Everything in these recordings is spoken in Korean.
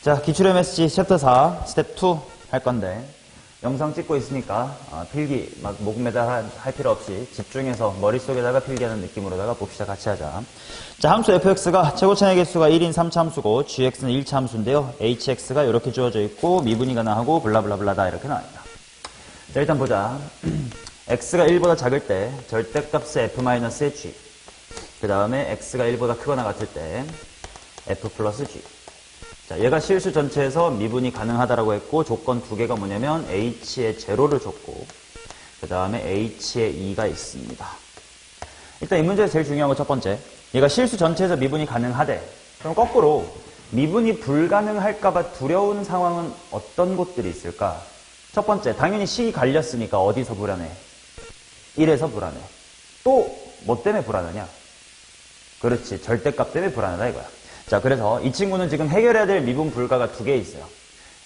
자, 기출 MSG 챕터 4 스텝 2 할 건데 영상 찍고 있으니까 필기 막 목 매달 할 필요 없이 집중해서 머릿속에다가 필기하는 느낌으로다가 봅시다. 같이 하자. 자, 함수 fx가 최고차의 개수가 1인 3차 함수고 gx는 1차 함수인데요. hx가 이렇게 주어져 있고 미분이 가능하고 블라블라블라다 이렇게 나와있다. 자, 일단 보자. x가 1보다 작을 때 절대값의 f-의 g, 그 다음에 x가 1보다 크거나 같을 때 f 플러스 g. 자, 얘가 실수 전체에서 미분이 가능하다라고 했고 조건 두 개가 뭐냐면 h의 제로를 줬고 그 다음에 h의 2가 있습니다. 일단 이 문제에서 제일 중요한 건 첫 번째, 얘가 실수 전체에서 미분이 가능하대. 그럼 거꾸로 미분이 불가능할까봐 두려운 상황은 어떤 곳들이 있을까? 첫 번째, 당연히 식이 갈렸으니까 어디서 불안해? 1에서 불안해. 또 뭐 때문에 불안하냐? 그렇지, 절대값 때문에 불안하다 이거야. 자, 그래서 이 친구는 지금 해결해야 될 미분 불가가 두 개 있어요.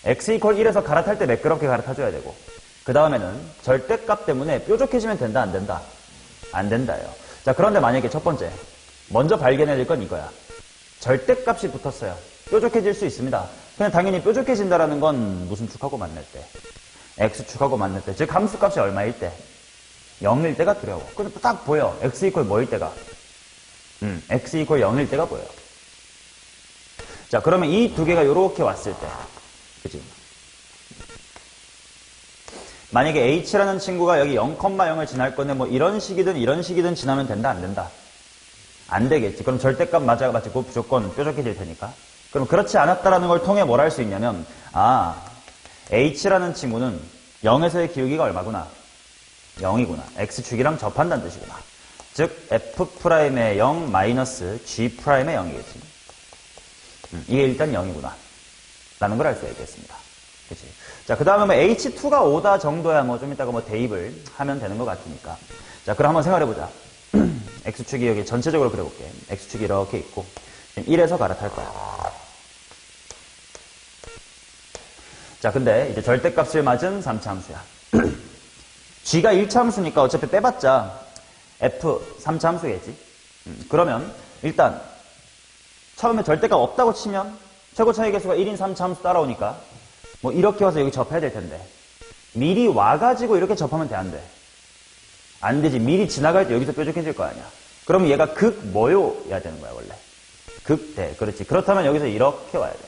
x 이퀄 1에서 갈아탈 때 매끄럽게 갈아타줘야 되고, 그 다음에는 절대값 때문에 뾰족해지면 된다, 안 된다? 안 된다요. 자, 그런데 만약에 첫 번째, 먼저 발견해야 될 건 이거야. 절대값이 붙었어요. 뾰족해질 수 있습니다. 그냥 당연히 뾰족해진다라는 건 무슨 축하고 만날 때? x축하고 만날 때. 즉, 함수값이 얼마일 때? 0일 때가 두려워. 근데 딱 보여. x 이퀄 뭐일 때가? x 이퀄 0일 때가 보여. 자, 그러면 이 두 개가 요렇게 왔을 때, 그치? 만약에 h라는 친구가 여기 0,0을 지날 건데 뭐 이런 식이든 지나면 된다, 안 된다? 안 되겠지. 그럼 절대값 맞고 무조건 뾰족해질 테니까. 그럼 그렇지 않았다라는 걸 통해 뭘 할 수 있냐면, h라는 친구는 0에서의 기울기가 얼마구나? 0이구나. x축이랑 접한다는 뜻이구나. 즉, f'의 0 마이너스 g'의 0이겠지. 이게 일단 0이구나. 라는 걸 알 수가 있겠습니다. 그치? 자, 그 다음에 h2가 5다 정도야 뭐 좀 이따가 뭐 대입을 하면 되는 것 같으니까. 자, 그럼 한번 생각해보자. x축이 여기 전체적으로 그려볼게. x축이 이렇게 있고, 1에서 갈아탈 거야. 자, 근데 이제 절대값을 맞은 3차 함수야. g가 1차 함수니까 어차피 빼봤자 f 3차 함수겠지. 그러면 일단 처음에 절대값 없다고 치면 최고 차이 개수가 1인 3차 함수 따라오니까 뭐 이렇게 와서 여기 접해야 될 텐데 미리 와가지고 이렇게 접하면 돼, 안 돼? 안 되지. 미리 지나갈 때 여기서 뾰족해질 거 아니야. 그럼 얘가 극 뭐요야 되는 거야 원래. 극대. 그렇지. 그렇다면 여기서 이렇게 와야 돼.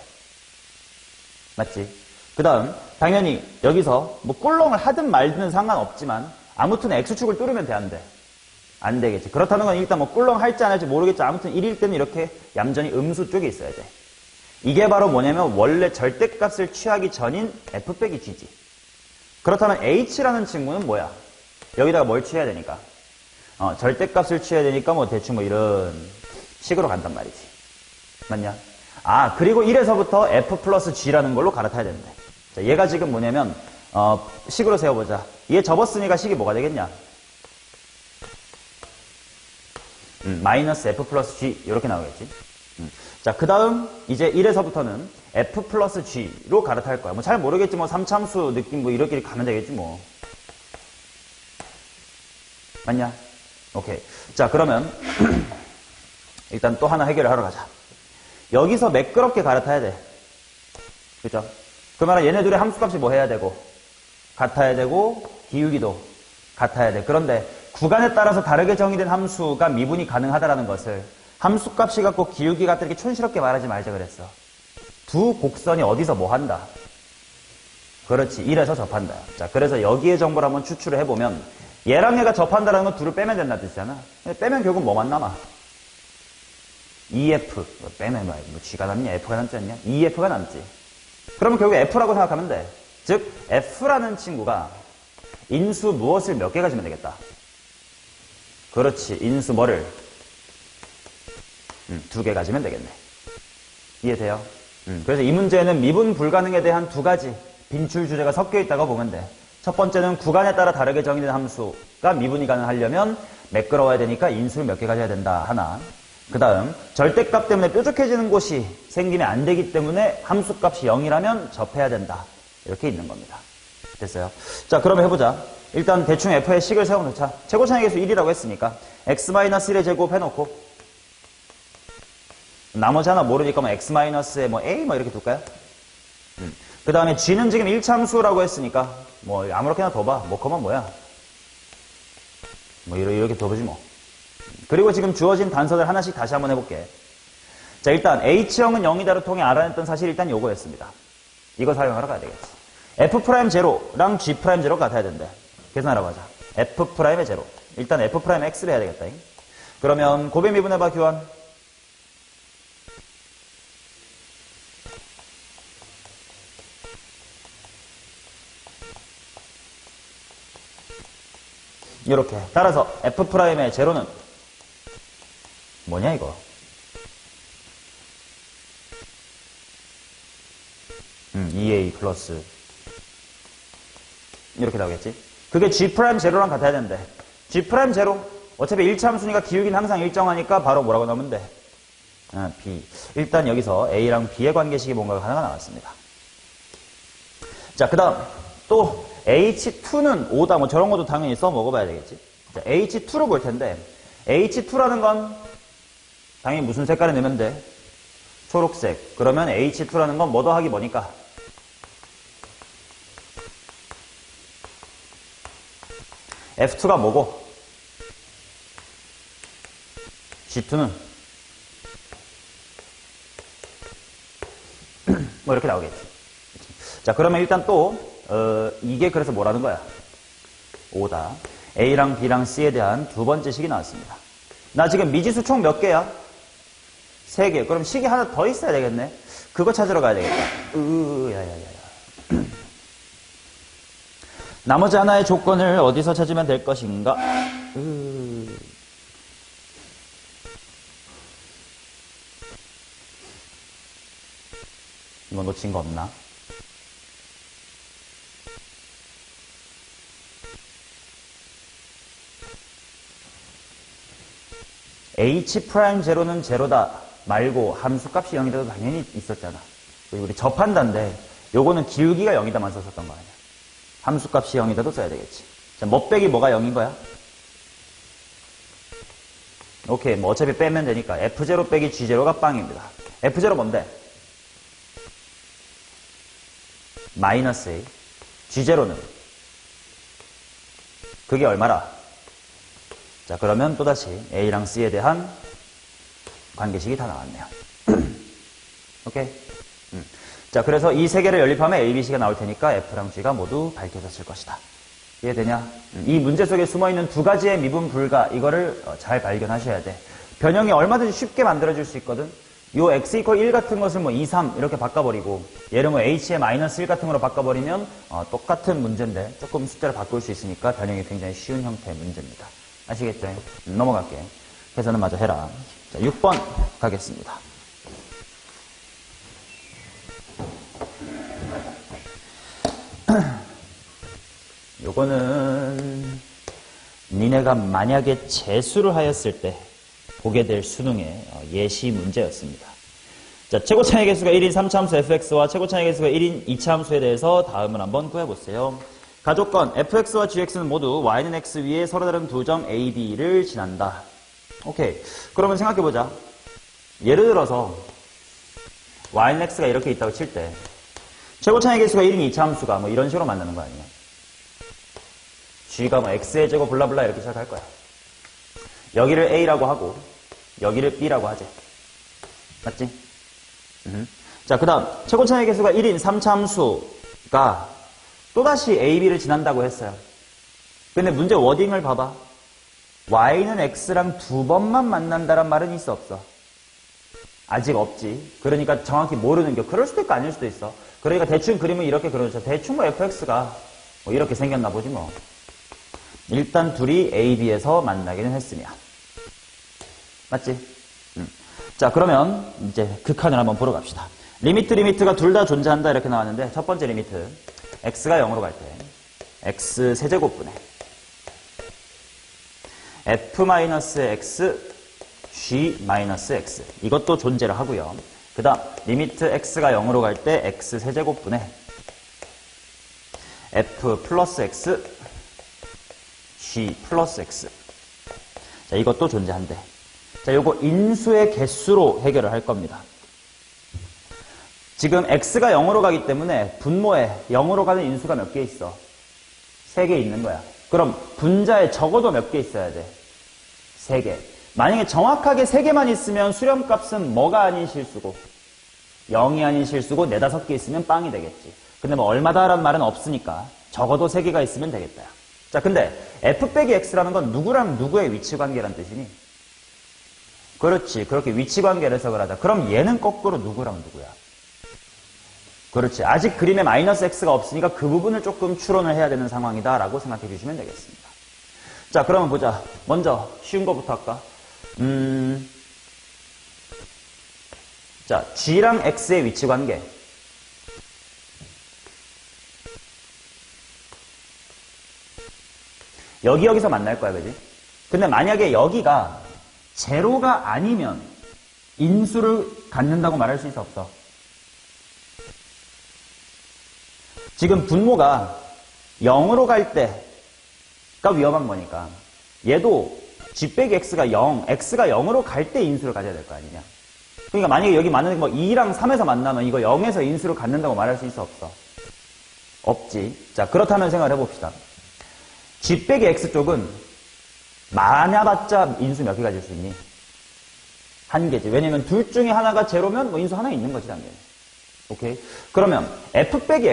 맞지? 그 다음 당연히 여기서 뭐 꿀렁을 하든 말든 상관없지만 아무튼 x축을 뚫으면 돼, 안 돼? 안 되겠지. 그렇다는 건 일단 뭐 꿀렁 할지 안 할지 모르겠지. 아무튼 1일 때는 이렇게 얌전히 음수 쪽에 있어야 돼. 이게 바로 뭐냐면 원래 절대값을 취하기 전인 f 빼기 g지. 그렇다면 h라는 친구는 뭐야? 여기다가 뭘 취해야 되니까? 절대값을 취해야 되니까 뭐 대충 뭐 이런 식으로 간단 말이지. 맞냐? 그리고 1에서부터 f 플러스 g라는 걸로 갈아타야 되는데. 자, 얘가 지금 뭐냐면 식으로 세워보자. 얘 접었으니까 식이 뭐가 되겠냐? 마이너스 f 플러스 g 이렇게 나오겠지. 자, 그 다음 이제 1에서부터는 f 플러스 g로 갈아탈 거야. 뭐 잘 모르겠지. 뭐 3참수 느낌 뭐 이렇게 가면 되겠지 뭐. 맞냐? 오케이. 자, 그러면 일단 또 하나 해결을 하러 가자. 여기서 매끄럽게 갈아타야 돼. 그죠? 그러면 얘네들의 함수값이 뭐 해야 되고? 같아야 되고 기울기도 같아야 돼. 그런데 구간에 따라서 다르게 정의된 함수가 미분이 가능하다는 것을 함수값이 갖고 기울기 같다 이렇게 촌스럽게 말하지 말자 그랬어. 두 곡선이 어디서 뭐 한다? 그렇지. 1에서 접한다. 자, 그래서 여기에 정보를 한번 추출을 해보면 얘랑 얘가 접한다는 건 둘을 빼면 된다는 뜻이잖아. 빼면 결국 뭐만 남아? EF. 빼면 뭐 G가 남냐? F가 남지 않냐? EF가 남지. 그러면 결국 F라고 생각하면 돼. 즉 F라는 친구가 인수 무엇을 몇 개 가지면 되겠다? 그렇지. 인수 뭐를? 2개 가지면 되겠네. 이해돼요? 그래서 이 문제는 미분 불가능에 대한 두 가지 빈출 주제가 섞여 있다고 보면 돼. 첫 번째는 구간에 따라 다르게 정의된 함수가 미분이 가능하려면 매끄러워야 되니까 인수를 몇 개 가져야 된다. 하나. 그 다음 절대값 때문에 뾰족해지는 곳이 생기면 안 되기 때문에 함수값이 0이라면 접해야 된다. 이렇게 있는 겁니다. 됐어요? 자, 그러면 해보자. 일단 대충 f의 식을 세워놓자. 최고차의 개수 1이라고 했으니까 x-1의 제곱 해놓고 나머지 하나 모르니까 뭐 x-에 뭐 a 뭐 이렇게 둘까요? 그 다음에 g는 지금 1차함수라고 했으니까 뭐 아무렇게나 둬봐. 뭐 그만 뭐야. 뭐 이렇게 둬보지 뭐. 그리고 지금 주어진 단서들 하나씩 다시 한번 해볼게. 자, 일단 H형은 0이다를 통해 알아냈던 사실이 일단 요거였습니다. 이거 사용하러 가야 되겠지. F'0랑 G'0가 같아야 된대. 계산하러 가자. F'의 제로. 일단 F'X를 해야 되겠다. 그러면 곱에 미분해봐, 교환. 이렇게. 따라서 F'의 제로는 뭐냐, 이거? EA 플러스. 이렇게 나오겠지? 그게 G'0랑 같아야 되는데. G'0 어차피 1차 함수니까 기울기는 항상 일정하니까 바로 뭐라고 넣으면 돼? B. 일단 여기서 A랑 B의 관계식이 뭔가가 하나가 나왔습니다. 자, 그 다음 또 H2는 5다. 뭐 저런 것도 당연히 써 먹어봐야 되겠지. 자, H2로 볼 텐데 H2라는 건 당연히 무슨 색깔을 넣으면 돼? 초록색. 그러면 H2라는 건 뭐 더하기 뭐니까? F2가 뭐고? G2는 뭐 이렇게 나오겠지. 자, 그러면 일단 또 이게 그래서 뭐라는 거야? 5다. A랑 B랑 C에 대한 두 번째 식이 나왔습니다. 나 지금 미지수 총 몇 개야? 3개. 그럼 식이 하나 더 있어야 되겠네. 그거 찾으러 가야 되겠다. 야야야야. 나머지 하나의 조건을 어디서 찾으면 될 것인가? 이거 놓친 거 없나? H'0는 제로다 말고 함수값이 0이다도 당연히 있었잖아. 우리 접한다인데 요거는 기울기가 0이다만 썼었던 거 아니야. 함수값이 0이다도 써야 되겠지. 자, 뭐 빼기 뭐가 0인 거야? 오케이, 뭐 어차피 빼면 되니까 F0 빼기 G0가 빵입니다. F0 뭔데? 마이너스 A. G0는? 그게 얼마라? 자, 그러면 또다시 A랑 C에 대한 관계식이 다 나왔네요. 오케이? 자, 그래서 이 세 개를 연립하면 A, B, C가 나올 테니까 F랑 G가 모두 밝혀졌을 것이다. 이해되냐? 이 문제 속에 숨어있는 두 가지의 미분 불가, 이거를 잘 발견하셔야 돼. 변형이 얼마든지 쉽게 만들어질 수 있거든. 요 x = 1 같은 것을 뭐 2, 3 이렇게 바꿔버리고 얘를 뭐 h의 마이너스 1 같은 거로 바꿔버리면 똑같은 문제인데 조금 숫자를 바꿀 수 있으니까 변형이 굉장히 쉬운 형태의 문제입니다. 아시겠죠? 넘어갈게. 계산은 마저 해라. 자, 6번 가겠습니다. 요거는 니네가 만약에 재수를 하였을 때 보게 될 수능의 예시 문제였습니다. 자, 최고차의 개수가 1인 3차함수 fx와 최고차의 개수가 1인 2차함수에 대해서 다음을 한번 구해보세요. 가조건 fx와 gx는 모두 y는 x 위에 서로 다른 두 점 a, b를 지난다. 오케이. 그러면 생각해보자. 예를 들어서 y는 x가 이렇게 있다고 칠 때 최고차의 개수가 1인 2차함수가 뭐 이런 식으로 만나는 거 아니야. g가 뭐 x의 제곱 블라블라 이렇게 시작할 거야. 여기를 a라고 하고 여기를 b라고 하지. 맞지? 자, 그 다음 최고차의 개수가 1인 3차함수가 또다시 a, b를 지난다고 했어요. 근데 문제 워딩을 봐봐. y는 x랑 두 번만 만난다란 말은 있어 없어? 아직 없지. 그러니까 정확히 모르는 게 그럴 수도 있고 아닐 수도 있어. 그러니까 대충 그림은 이렇게 그려줘. 대충 뭐 fx가 뭐 이렇게 생겼나 보지 뭐. 일단 둘이 a, b에서 만나기는 했으며. 맞지? 자, 그러면 이제 극한을 한번 보러 갑시다. 리미트가 둘 다 존재한다 이렇게 나왔는데 첫 번째 리미트 x가 0으로 갈 때 x 세제곱분의 f-x g-x 이것도 존재를 하고요. 그 다음 리미트 x가 0으로 갈 때 x 세제곱분의 f 플러스 x g 플러스 x 자, 이것도 존재한대. 자, 요거 인수의 개수로 해결을 할 겁니다. 지금 x가 0으로 가기 때문에 분모에 0으로 가는 인수가 몇 개 있어? 3개 있는 거야. 그럼 분자에 적어도 몇 개 있어야 돼? 3개. 만약에 정확하게 3개만 있으면 수렴값은 뭐가 아닌 실수고 0이 아닌 실수고 4, 5개 있으면 빵이 되겠지. 근데 뭐 얼마다라는 말은 없으니까 적어도 3개가 있으면 되겠다. 자, 근데 f 빼기 x라는 건 누구랑 누구의 위치관계란 뜻이니? 그렇지. 그렇게 위치관계를 해석을 하자. 그럼 얘는 거꾸로 누구랑 누구야? 그렇지. 아직 그림에 마이너스 x가 없으니까 그 부분을 조금 추론을 해야 되는 상황이다 라고 생각해 주시면 되겠습니다. 자, 그러면 보자. 먼저 쉬운 거부터 할까? 자, g랑 x의 위치관계. 여기서 만날 거야, 그지? 근데 만약에 여기가 제로가 아니면 인수를 갖는다고 말할 수 있어, 없어? 지금 분모가 0으로 갈 때가 위험한 거니까 얘도 g 빼기 x가 0, x가 0으로 갈 때 인수를 가져야 될 거 아니냐. 그러니까 만약에 여기 만나는 거 2랑 3에서 만나면 이거 0에서 인수를 갖는다고 말할 수 있어, 없어? 없지. 자, 그렇다면 생각을 해봅시다. g 빼기 x 쪽은 많아봤자 인수 몇 개 가질 수 있니? 한 개지. 왜냐면 둘 중에 하나가 제로면 뭐 인수 하나 있는 거지, 당연히. 오케이? 그러면 f 빼기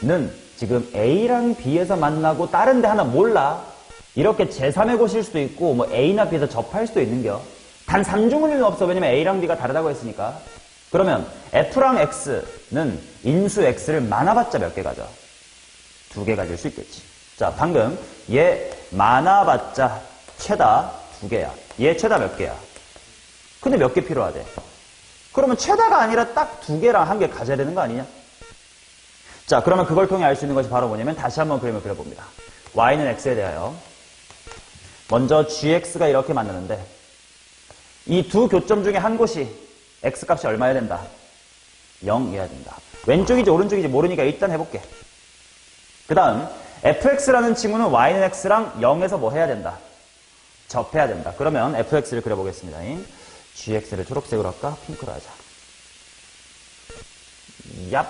x는 지금 a랑 b에서 만나고 다른 데 하나 몰라. 이렇게 제3의 곳일 수도 있고 뭐 a나 b에서 접할 수도 있는겨. 단 3중일 리는 없어. 왜냐면 a랑 b가 다르다고 했으니까. 그러면 f랑 x는 인수 x를 많아봤자 몇 개 가져? 2개 가질 수 있겠지. 자, 방금 얘 많아봤자 최다 2개야. 얘 최다 몇 개야? 근데 몇 개 필요하대? 그러면 최다가 아니라 딱 2개랑 1개 가져야 되는 거 아니냐? 자, 그러면 그걸 통해 알 수 있는 것이 바로 뭐냐면 다시 한번 그림을 그려봅니다. y는 x에 대하여 먼저 gx가 이렇게 만나는데 이 두 교점 중에 한 곳이 x값이 얼마여야 된다? 0이어야 된다. 왼쪽이지 오른쪽이지 모르니까 일단 해볼게. 그 다음 fx라는 친구는 y는 x랑 0에서 뭐 해야 된다? 접해야 된다. 그러면 fx를 그려보겠습니다. gx를 초록색으로 할까? 핑크로 하자. 얍.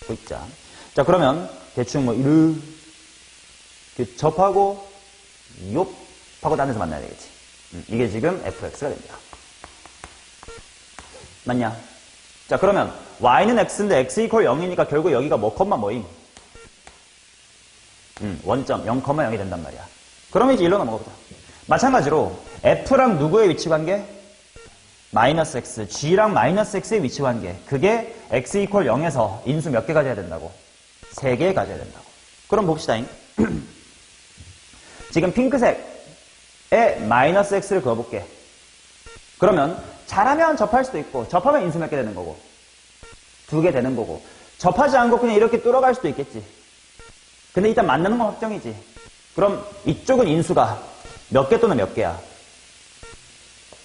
보이자. 자, 그러면 대충 뭐 이렇게 접하고 욥 하고 딴 데서 만나야 되겠지. 이게 지금 fx가 됩니다. 맞냐? 자, 그러면 y는 x인데 x 이퀄 0이니까 결국 여기가 뭐 컴마 뭐임? 원점 0,0이 된단 말이야. 그러면 이제 1로 넘어가보자. 마찬가지로 f랑 누구의 위치관계? 마이너스 x, g랑 마이너스 x의 위치관계. 그게 x 이퀄 0에서 인수 몇 개 가져야 된다고? 3개 가져야 된다고. 그럼 봅시다. 지금 핑크색에 마이너스 x를 그어볼게. 그러면 잘하면 접할 수도 있고 접하면 인수 몇 개 되는 거고 2개 되는 거고 접하지 않고 그냥 이렇게 뚫어갈 수도 있겠지. 근데 일단 만나는 건 확정이지. 그럼 이쪽은 인수가 몇 개 또는 몇 개야?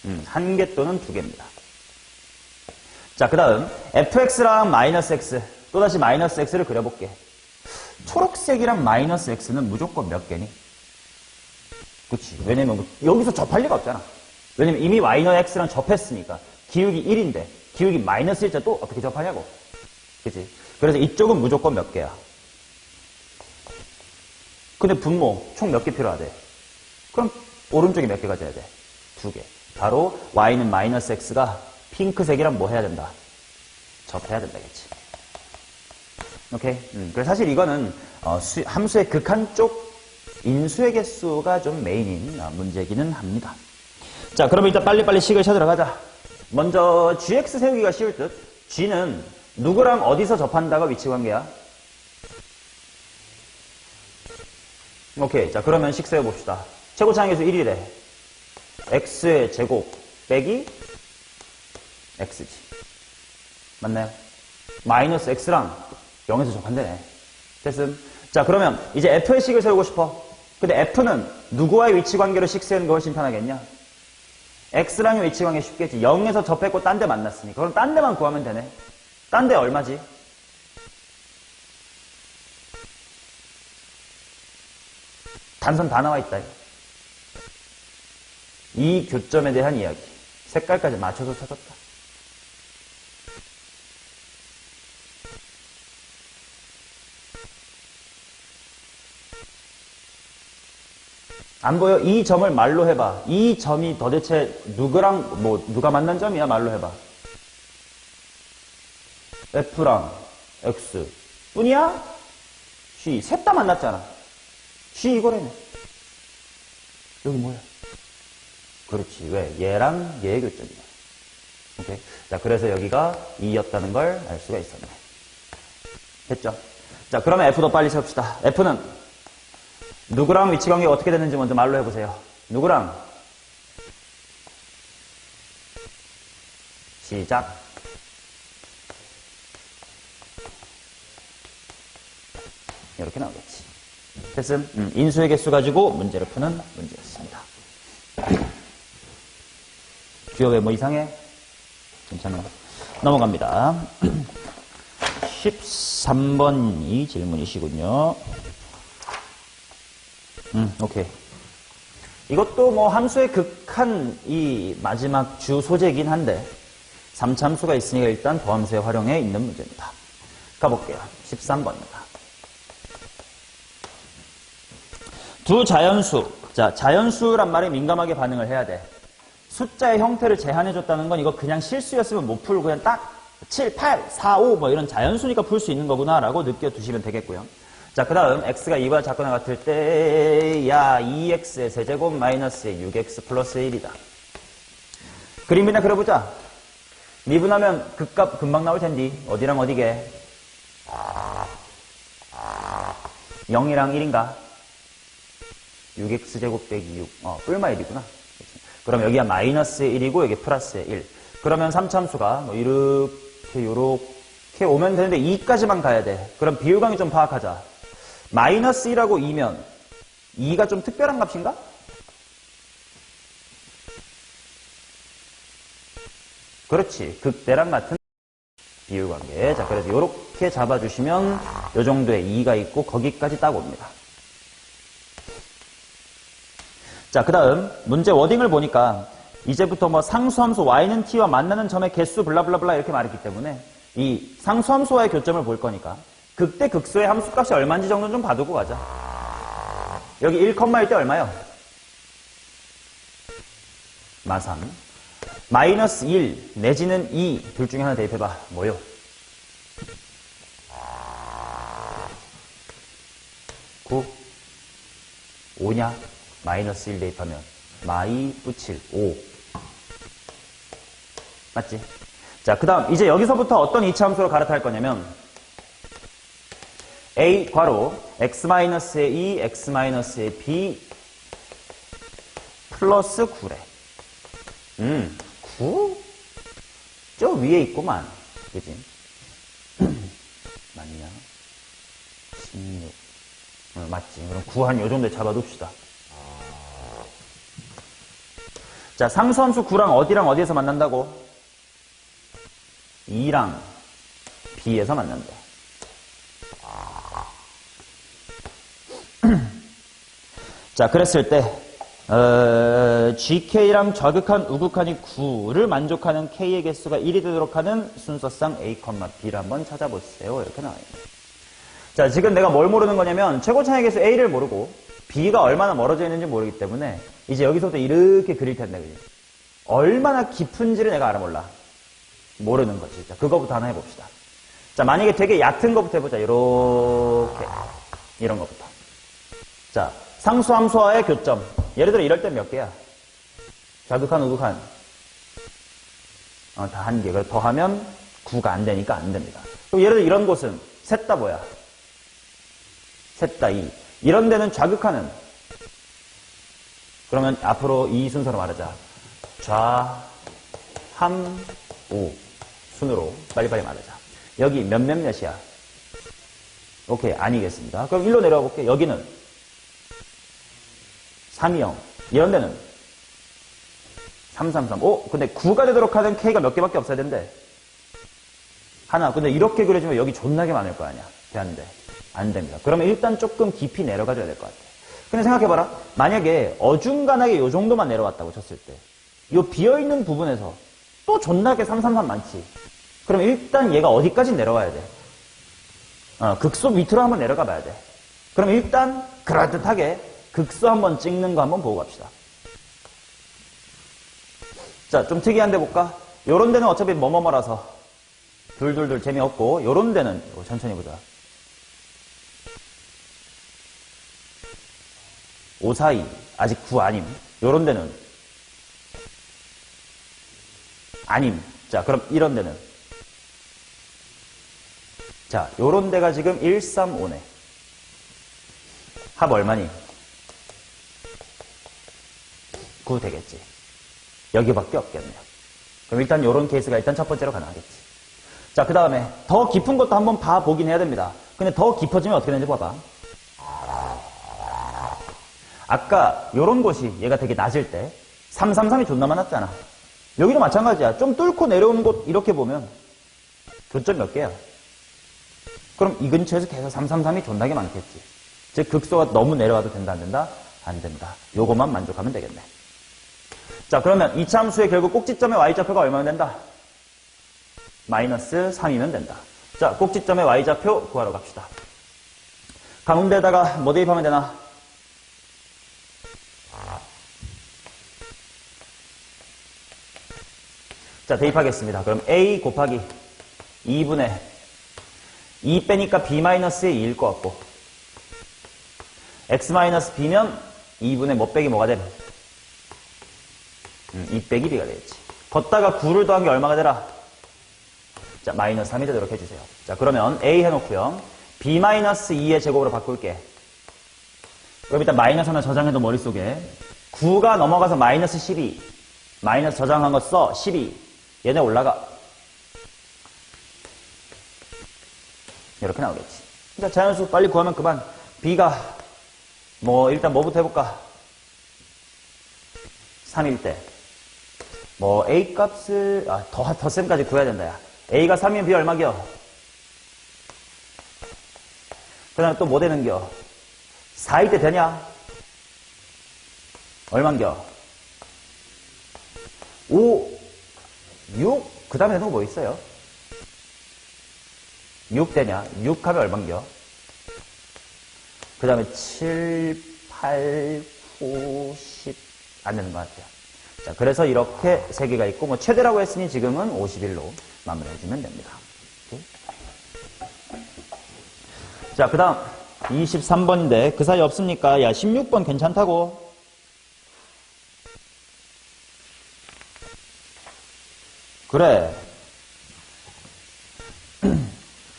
1개 또는 2개입니다. 자, 그 다음 fx랑 마이너스 x 또다시 마이너스 x를 그려볼게. 초록색이랑 마이너스 x는 무조건 몇 개니? 그치. 왜냐면 여기서 접할 리가 없잖아. 왜냐면 이미 y는 x랑 접했으니까 기울기 1인데 기울기 마이너스 1자 또 어떻게 접하냐고. 그치. 그래서 이쪽은 무조건 몇 개야? 근데 분모 총 몇 개 필요하대? 그럼 오른쪽에 몇 개 가져야 돼? 2개. 바로 y는 마이너스 x가 핑크색이랑 뭐 해야 된다? 접해야 된다겠지. 오케이? 그래서 사실 이거는 함수의 극한 쪽 인수의 개수가 좀 메인인 문제이기는 합니다. 자, 그럼 일단 빨리빨리 식을 찾으러 가자. 먼저 gx 세우기가 쉬울 듯. g는 누구랑 어디서 접한다가 위치관계야? 오케이. 자, 그러면 식 세워봅시다. 최고차항계수 1이래. x의 제곱 빼기 x지. 맞나요? 마이너스 x랑 0에서 접한대네. 됐음. 자, 그러면 이제 f의 식을 세우고 싶어. 근데 f는 누구와의 위치관계로 식 세우는 게 훨씬 편하겠냐? x랑의 위치관계 쉽겠지. 0에서 접했고 딴 데 만났으니까. 그럼 딴 데만 구하면 되네. 딴 데 얼마지? 단선 다 나와 있다. 이 교점에 대한 이야기. 색깔까지 맞춰서 찾았다. 안 보여? 이 점을 말로 해봐. 이 점이 도대체 누구랑, 누가 만난 점이야? 말로 해봐. F랑 X. 뿐이야? G. 셋 다 만났잖아. G 이거라네. 여기 뭐야? 그렇지. 왜? 얘랑 얘의 교점이야. 오케이. 자, 그래서 여기가 2였다는 걸 알 수가 있었네. 됐죠? 자, 그러면 F도 빨리 세웁시다. F는 누구랑 위치 관계가 어떻게 되는지 먼저 말로 해보세요. 누구랑? 시작. 이렇게 나오겠지. 됐음? 인수의 개수 가지고 문제를 푸는 문제였습니다. 주요 왜 뭐 이상해? 괜찮아. 넘어갑니다. 13번이 질문이시군요. 오케이. 이것도 뭐 함수의 극한 이 마지막 주 소재이긴 한데 3참수가 있으니까 일단 더함수에 활용해 있는 문제입니다. 가볼게요. 13번입니다. 두 자연수. 자, 자연수란 말에 민감하게 반응을 해야 돼. 숫자의 형태를 제한해줬다는 건 이거 그냥 실수였으면 못 풀고 그냥 딱 7, 8, 4, 5 뭐 이런 자연수니까 풀 수 있는 거구나 라고 느껴두시면 되겠고요. 자, 그 다음 x가 2와 작거나 같을 때 야 2x의 세제곱 마이너스의 6x 플러스 1이다. 그림이나 그려보자. 미분하면 극값 금방 나올 텐디. 어디랑 어디게? 0이랑 1인가? 6x제곱 빼기 6. 뿔마 1이구나. 그럼 여기가 마이너스 1이고 여기 플러스 1. 그러면 3참수가 뭐 요렇게 오면 되는데 2까지만 가야 돼. 그럼 비율관계 좀 파악하자. 마이너스 1하고 2면 2가 좀 특별한 값인가? 그렇지. 극대랑 같은 비율관계. 자, 그래서 요렇게 잡아주시면 요 정도의 2가 있고 거기까지 딱 옵니다. 자, 그 다음 문제 워딩을 보니까 이제부터 뭐 상수함수 y는 t와 만나는 점의 개수 블라블라블라 이렇게 말했기 때문에 이 상수함수와의 교점을 볼 거니까 극대 극소의 함수값이 얼마인지 정도는 좀 봐두고 가자. 여기 1컴마일 때 얼마요? 마삼. 마이너스 1 내지는 2 둘 중에 하나 대입해봐. 뭐요? 9 5냐? 마이너스 1 대입하면 마이 뿌칠 5 맞지? 자, 그 다음 이제 여기서부터 어떤 이차함수로 갈아탈 거냐면 a 괄호 x-의 2 x-의 b 플러스 9래. 9? 저 위에 있구만. 그지? 맞냐? 16. 맞지. 그럼 9 한 요 정도에 잡아둡시다. 자, 상수함수 9랑 어디랑 어디에서 만난다고? 2랑 B에서 만난다. 자, 그랬을 때 GK랑 좌극한 우극한이 9를 만족하는 K의 개수가 1이 되도록 하는 순서상 A, B를 한번 찾아보세요. 이렇게 나와있네요. 자, 지금 내가 뭘 모르는 거냐면 최고차의 개수 A를 모르고 B가 얼마나 멀어져 있는지 모르기 때문에 이제 여기서부터 이렇게 그릴 텐데 그지? 얼마나 깊은지를 내가 알아 몰라. 모르는 거지. 자, 그거부터 하나 해봅시다. 자, 만약에 되게 얕은 거부터 해보자. 이렇게 이런 거부터. 자, 상수함수와의 교점. 예를 들어 이럴 땐 몇 개야? 좌극한 우극한 다 한 개. 그래서 더하면 9가 안 되니까 안 됩니다. 그럼 예를 들어 이런 곳은 셋 다 뭐야? 셋 다 2. 이런 데는 좌극한은 그러면 앞으로 이 순서로 말하자. 좌, 함, 우 순으로 빨리빨리 말하자. 여기 몇몇몇이야? 오케이, 아니겠습니다. 그럼 1로 내려와 볼게. 여기는 3, 2, 0. 이런 데는 3, 3, 3. 근데 9가 되도록 하는 K가 몇 개밖에 없어야 된대. 하나. 근데 이렇게 그려주면 여기 존나게 많을 거 아니야. 되는데 안 됩니다. 그러면 일단 조금 깊이 내려가줘야 될 것 같아. 근데 생각해봐라. 만약에 어중간하게 요 정도만 내려왔다고 쳤을 때 요 비어있는 부분에서 또 존나게 3, 3, 3 많지. 그럼 일단 얘가 어디까지 내려와야 돼? 극소 밑으로 한번 내려가 봐야 돼. 그럼 일단 그럴듯하게 극소 한번 찍는 거 한번 보고 갑시다. 자, 좀 특이한 데 볼까? 요런 데는 어차피 뭐뭐뭐라서 둘둘둘 재미없고, 요런 데는 천천히 보자. 542 아직 9 아님. 요런 데는 아님. 자, 그럼 이런 데는, 자, 요런 데가 지금 135네. 합 얼마니? 9 되겠지. 여기밖에 없겠네요. 그럼 일단 요런 케이스가 일단 첫 번째로 가능하겠지. 자, 그 다음에 더 깊은 것도 한번 봐보긴 해야 됩니다. 근데 더 깊어지면 어떻게 되는지 봐봐. 아까 요런 곳이 얘가 되게 낮을 때 333이 존나 많았잖아. 여기도 마찬가지야. 좀 뚫고 내려오는 곳 이렇게 보면 교점 몇 개야? 그럼 이 근처에서 계속 333이 존나게 많겠지. 즉 극소가 너무 내려와도 된다 안 된다? 안 된다. 요것만 만족하면 되겠네. 자, 그러면 이차 함수의 결국 꼭지점의 y좌표가 얼마나 된다? 마이너스 3이면 된다. 자, 꼭지점의 y좌표 구하러 갑시다. 가운데다가 뭐 대입하면 되나? 자, 대입하겠습니다. 그럼 a 곱하기 2분의 2 빼니까 b-의 2일 것 같고, x-b면 2분의 뭐 빼기 뭐가 됨? 2 빼기 b가 되겠지. 걷다가 9를 더한 게 얼마가 되라? 자, 마이너스 3이 되도록 해주세요. 자, 그러면 a 해놓고요. b-2의 제곱으로 바꿀게. 그럼 일단 마이너스 하나 저장해도 머릿속에 9가 넘어가서 마이너스 12. 마이너스 저장한 거 써. 12. 얘네 올라가. 이렇게 나오겠지. 자, 자연수 빨리 구하면 그만. b가 뭐 일단 뭐부터 해볼까? 3일 때 뭐 a 값을 덧셈까지 구해야 된다. 야. a가 3이면 b 얼마겨? 그 다음에 또 뭐 되는겨? 4일 때 되냐? 얼만겨? 5, 6? 그 다음에 되는 거 뭐 있어요? 6 되냐? 6 하면 얼만겨? 그 다음에 7, 8, 9, 10 안 되는 것 같아요. 자, 그래서 이렇게 3개가 있고, 뭐 최대라고 했으니 지금은 51로 마무리해주면 됩니다. 오케이? 자, 그 다음 23번인데 그 사이 없습니까? 야, 16번 괜찮다고. 그래.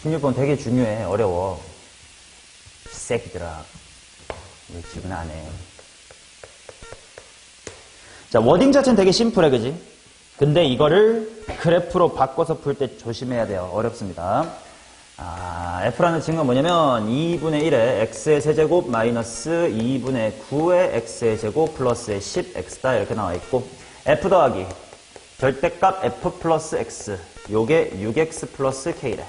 16번 되게 중요해. 어려워. 새끼들아. 왜 지금 안 해? 자, 워딩 자체는 되게 심플해, 그지? 근데 이거를 그래프로 바꿔서 풀 때 조심해야 돼요. 어렵습니다. F라는 친구가 뭐냐면 2분의 1의 x의 세제곱 마이너스 2분의 9의 x의 제곱 플러스의 10x다 이렇게 나와 있고, F 더하기 절대값 F 플러스 x, 요게 6x 플러스 k래.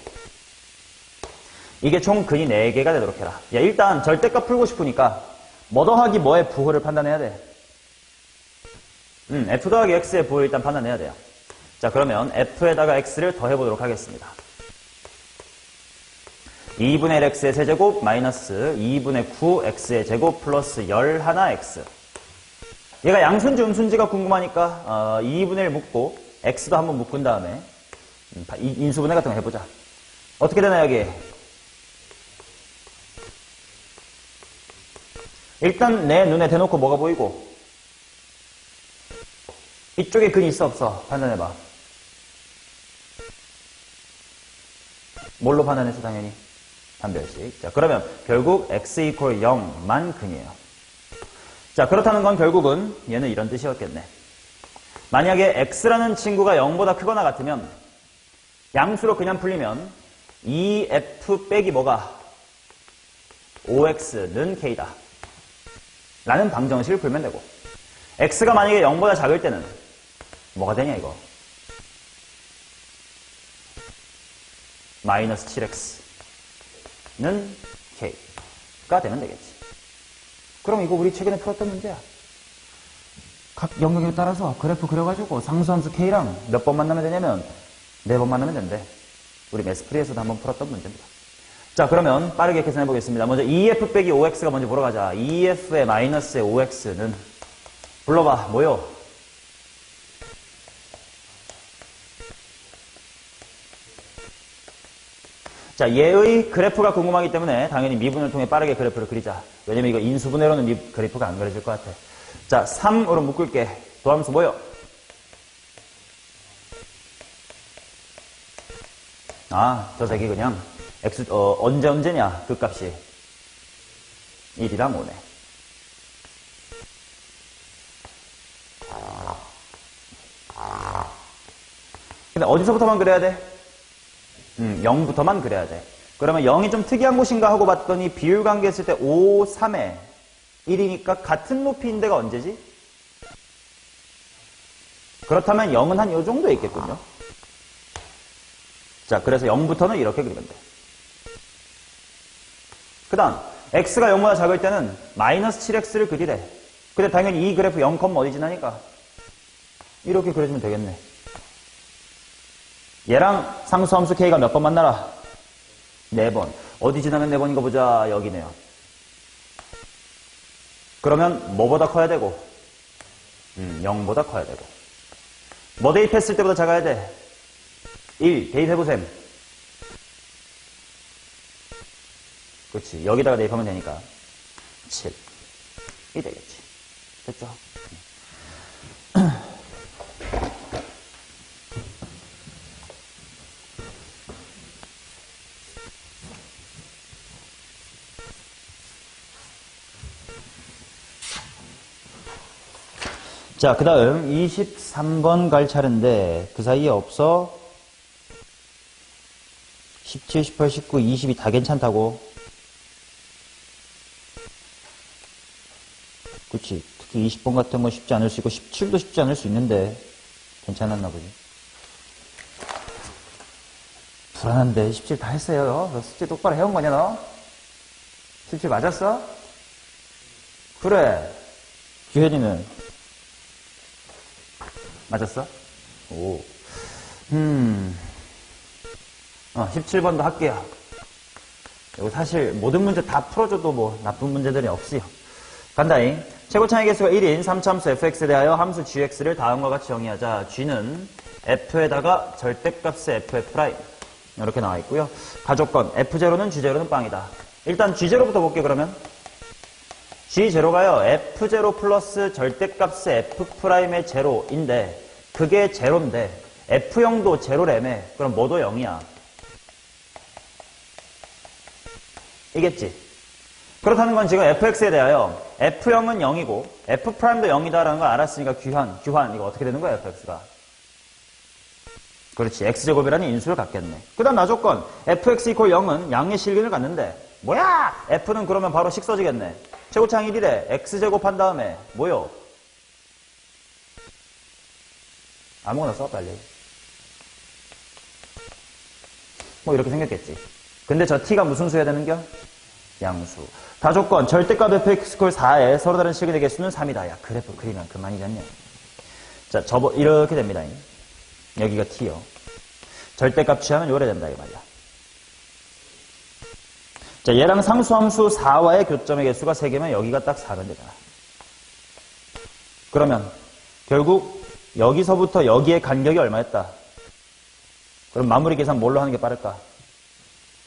이게 총 근이 4개가 되도록 해라. 야, 일단 절대값 풀고 싶으니까 뭐 더하기 뭐의 부호를 판단해야 돼? F 더하기 X의 부호를 일단 판단해야 돼요. 자, 그러면 F에다가 X를 더해보도록 하겠습니다. 2분의 1X의 세제곱 마이너스 2분의 9X의 제곱 플러스 11X. 얘가 양순지 음순지가 궁금하니까 2분의 1 묶고 X도 한번 묶은 다음에 인수분해 같은 거 해보자. 어떻게 되나 여기? 일단 내 눈에 대놓고 뭐가 보이고? 이쪽에 근이 있어 없어? 판단해봐. 뭘로 판단했어 당연히? 반별식. 자, 그러면 결국 x 이퀄 0만 근이에요. 자, 그렇다는 건 결국은 얘는 이런 뜻이었겠네. 만약에 x라는 친구가 0보다 크거나 같으면 양수로 그냥 풀리면 2f 빼기 뭐가? 5x는 k다 라는 방정식을 풀면 되고, x가 만약에 0보다 작을 때는 뭐가 되냐 이거? 마이너스 7x는 k가 되면 되겠지. 그럼 이거 우리 최근에 풀었던 문제야. 각 영역에 따라서 그래프 그려가지고 상수함수 k랑 몇 번 만나면 되냐면 4번 만나면 된대. 우리 매스프리에서도 한번 풀었던 문제입니다. 자, 그러면 빠르게 계산해 보겠습니다. 먼저 2f 빼기 5x가 먼저 보러 가자. 2f의 마이너스의 5x는 불러봐. 뭐요? 자, 얘의 그래프가 궁금하기 때문에 당연히 미분을 통해 빠르게 그래프를 그리자. 왜냐면 이거 인수분해로는 그래프가 안 그려질 것 같아. 자, 3으로 묶을게. 도함수 뭐요? 아, 저 새끼 그냥 언제냐 그 값이 1이랑 5네. 근데 어디서부터만 그려야 돼? 0부터만 그려야 돼. 그러면 0이 좀 특이한 곳인가 하고 봤더니 비율 관계 했을 때 5, 3에 1이니까 같은 높이인 데가 언제지? 그렇다면 0은 한 요 정도 있겠군요. 자, 그래서 0부터는 이렇게 그리면 돼. 그 다음 x가 0보다 작을 때는 마이너스 7x를 그리래. 근데 당연히 이 그래프 0, 어디 지나니까 이렇게 그려주면 되겠네. 얘랑 상수함수 k가 몇 번 만나라? 4번. 어디 지나면 4번인 거 보자. 여기네요. 그러면 뭐보다 커야 되고? 0보다 커야 되고. 뭐 대입했을 때보다 작아야 돼? 1 대입해보셈. 그렇지. 여기다가 대입하면 되니까 7이 되겠지. 됐죠? 자, 그 다음 23번 갈 차례인데 그 사이에 없어? 17, 18, 19, 20이 다 괜찮다고? 그치. 특히 20번 같은 건 쉽지 않을 수 있고 17도 쉽지 않을 수 있는데 괜찮았나 보지. 불안한데 17 다 했어요. 너 숙제 똑바로 해온 거냐 너? 17 맞았어? 그래. 규현이는? 맞았어? 오. 17번도 할게요. 이거 사실 모든 문제 다 풀어줘도 뭐 나쁜 문제들이 없어요. 간다잉. 최고차의 개수가 1인 3차함수 fx에 대하여 함수 gx를 다음과 같이 정의하자. g는 f에다가 절대값의 f'프라임 이렇게 나와 있고요. 가조건 f0는 g0는 빵이다. 일단 g0부터 볼게. 그러면 g0가요 f0 플러스 절대값의 f'의 제로인데 그게 제로인데 f0도 제로래매. 그럼 뭐도 0이야. 이겠지? 그렇다는 건 지금 fx에 대하여 f0은 0이고 f'도 0이다라는 걸 알았으니까 규환 이거 어떻게 되는 거야 fx가? 그렇지. x제곱이라는 인수를 갖겠네. 그 다음 나조건 fx 이퀄 0은 양의 실근을 갖는데 뭐야? f는 그러면 바로 식 써지겠네. 최고차항 1이래. x제곱 한 다음에 뭐요? 아무거나 써 빨리. 뭐 이렇게 생겼겠지. 근데 저 t가 무슨 수여야 되는겨? 양수. 다조건 절대값 fx 이퀄 4에 서로 다른 실근의 개수는 3이다. 야 그래프 그리면 그만이잖냐. 자 이렇게 됩니다. 여기가 t요. 절대값 취하면 요래 된다 이 말이야. 자 얘랑 상수함수 4와의 교점의 개수가 3개면 여기가 딱 4면 되잖아. 그러면 결국 여기서부터 여기의 간격이 얼마였다? 그럼 마무리 계산 뭘로 하는 게 빠를까?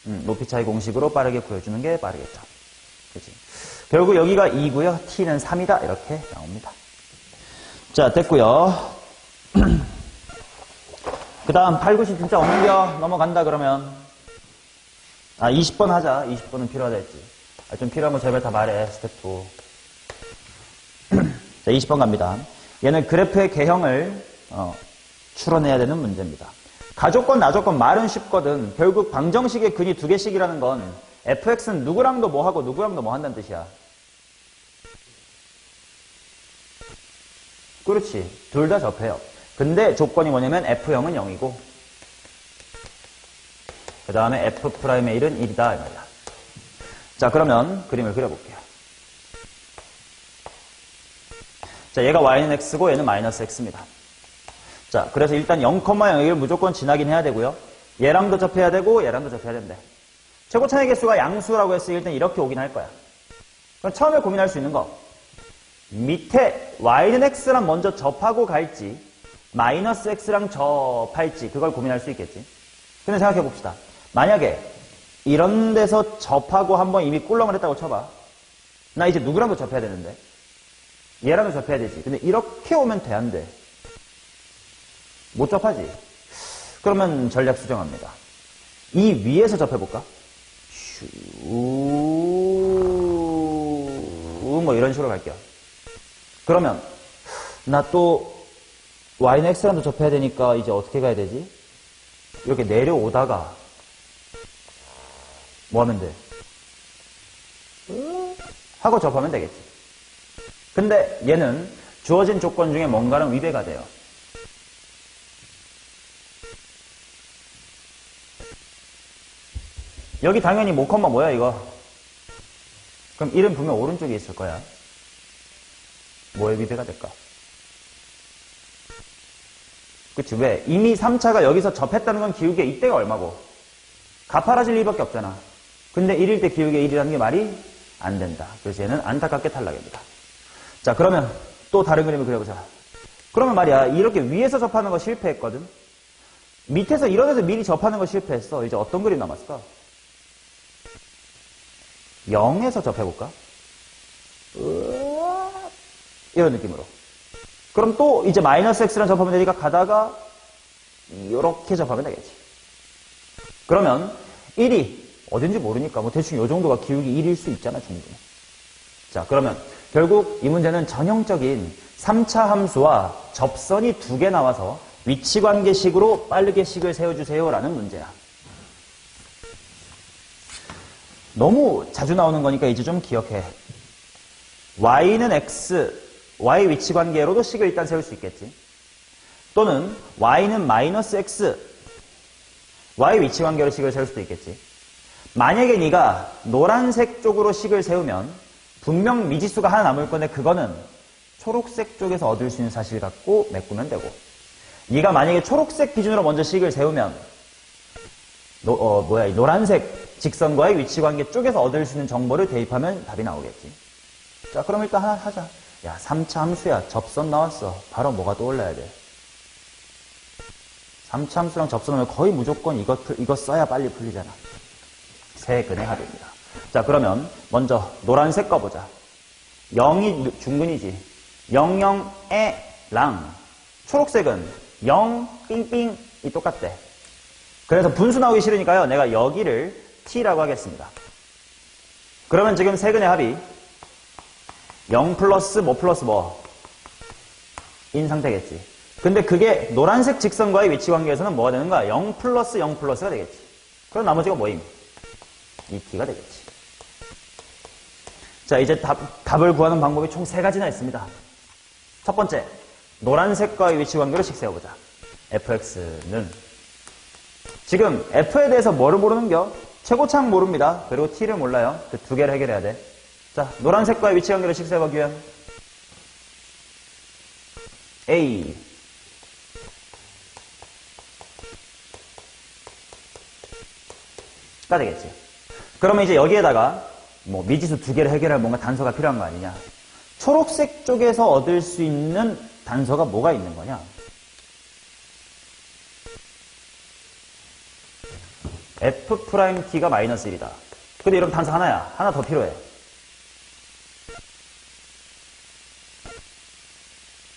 높이 차이 공식으로 빠르게 구해주는 게 빠르겠죠. 그치? 결국 여기가 2고요. t는 3이다. 이렇게 나옵니다. 자, 됐고요. 그 다음 8, 9, 10 진짜 없는겨? 넘어간다 그러면 20번 하자. 20번은 필요하다 했지. 좀 필요한 거 제발 다 말해. 스텝 2. 자, 20번 갑니다. 얘는 그래프의 개형을 추론해야 되는 문제입니다. 가조건, 나조건 말은 쉽거든. 결국 방정식의 근이 2개씩이라는 건 fx는 누구랑도 뭐 하고 누구랑도 뭐 한다는 뜻이야. 그렇지. 둘 다 접해요. 근데 조건이 뭐냐면 f0은 0이고 그 다음에 f'의 1은 1이다. 이 말이야. 자 그러면 그림을 그려볼게요. 자 얘가 y는 x고 얘는 마이너스 x입니다. 자, 그래서 일단 0,0를 무조건 지나긴 해야 되고요. 얘랑도 접해야 되고 얘랑도 접해야 된대. 최고차의 개수가 양수라고 했을 때 이렇게 오긴 할 거야. 그럼 처음에 고민할 수 있는 거. 밑에 y는 x랑 먼저 접하고 갈지 마이너스 x랑 접할지 그걸 고민할 수 있겠지. 근데 생각해 봅시다. 만약에 이런 데서 접하고 한번 이미 꿀렁을 했다고 쳐봐. 나 이제 누구랑도 접해야 되는데 얘랑도 접해야 되지. 근데 이렇게 오면 돼, 안 돼? 못 접하지. 그러면 전략 수정합니다. 이 위에서 접해볼까? 뭐 이런 식으로 갈게요. 그러면 나 또 y는 x랑도 접해야 되니까 이제 어떻게 가야 되지? 이렇게 내려오다가 뭐 하면 돼? 하고 접하면 되겠지. 근데 얘는 주어진 조건 중에 뭔가랑 위배가 돼요. 여기 당연히 모컴마 뭐야 이거? 그럼 1은 분명 오른쪽에 있을 거야. 뭐에 위배가 될까? 그치, 왜? 이미 3차가 여기서 접했다는 건 기울기의 이때가 얼마고? 가파라질 일밖에 없잖아. 근데 1일 때 기울기의 1이라는 게 말이 안 된다. 그래서 얘는 안타깝게 탈락입니다. 자, 그러면 또 다른 그림을 그려보자. 그러면 말이야, 이렇게 위에서 접하는 거 실패했거든? 밑에서 이런 데서 미리 접하는 거 실패했어. 이제 어떤 그림 남았을까? 0에서 접해볼까? 이런 느낌으로. 그럼 또 이제 마이너스 x랑 접하면 되니까 가다가 이렇게 접하면 되겠지. 그러면 1이 어딘지 모르니까 뭐 대충 이 정도가 기울기 1일 수 있잖아, 충분히. 자, 그러면 결국 이 문제는 전형적인 3차 함수와 접선이 2개 나와서 위치관계식으로 빠르게 식을 세워주세요 라는 문제야. 너무 자주 나오는 거니까 이제 좀 기억해. y는 x, y 위치관계로도 식을 일단 세울 수 있겠지. 또는 y는 마이너스 x, y 위치관계로 식을 세울 수도 있겠지. 만약에 네가 노란색 쪽으로 식을 세우면 분명 미지수가 하나 남을 건데 그거는 초록색 쪽에서 얻을 수 있는 사실 갖고 메꾸면 되고, 네가 만약에 초록색 기준으로 먼저 식을 세우면 노란색 직선과의 위치관계 쪽에서 얻을 수 있는 정보를 대입하면 답이 나오겠지. 자, 그럼 일단 하나 하자. 야, 3차 함수야. 접선 나왔어. 바로 뭐가 떠올라야 돼? 3차 함수랑 접선하면 거의 무조건 이거 써야 빨리 풀리잖아. 세근의 합입니다. 자, 그러면 먼저 노란색 거 보자. 0이 중근이지. 0, 0에 랑. 초록색은 0, 삥삥이 똑같대. 그래서 분수 나오기 싫으니까요. 내가 여기를 t라고 하겠습니다. 그러면 지금 세근의 합이 0 플러스 뭐 플러스 뭐 인 상태겠지. 근데 그게 노란색 직선과의 위치관계에서는 뭐가 되는 거야? 0 플러스 0 플러스가 되겠지. 그럼 나머지가 뭐임? 2t가 되겠지. 자, 이제 답을 구하는 방법이 총 3가지나 있습니다. 첫 번째, 노란색과의 위치관계로 식 세워보자. fx는 지금 f에 대해서 뭐를 모르는겨? 최고차항 모릅니다. 그리고 t를 몰라요. 그 2개를 해결해야 돼. 자, 노란색과의 위치관계로 식 세워보기 위한 A 가 되겠지. 그러면 이제 여기에다가 뭐 미지수 2개를 해결할 뭔가 단서가 필요한 거 아니냐. 초록색 쪽에서 얻을 수 있는 단서가 뭐가 있는 거냐. f't가 마이너스 1이다. 근데 이런 단서 하나야. 하나 더 필요해.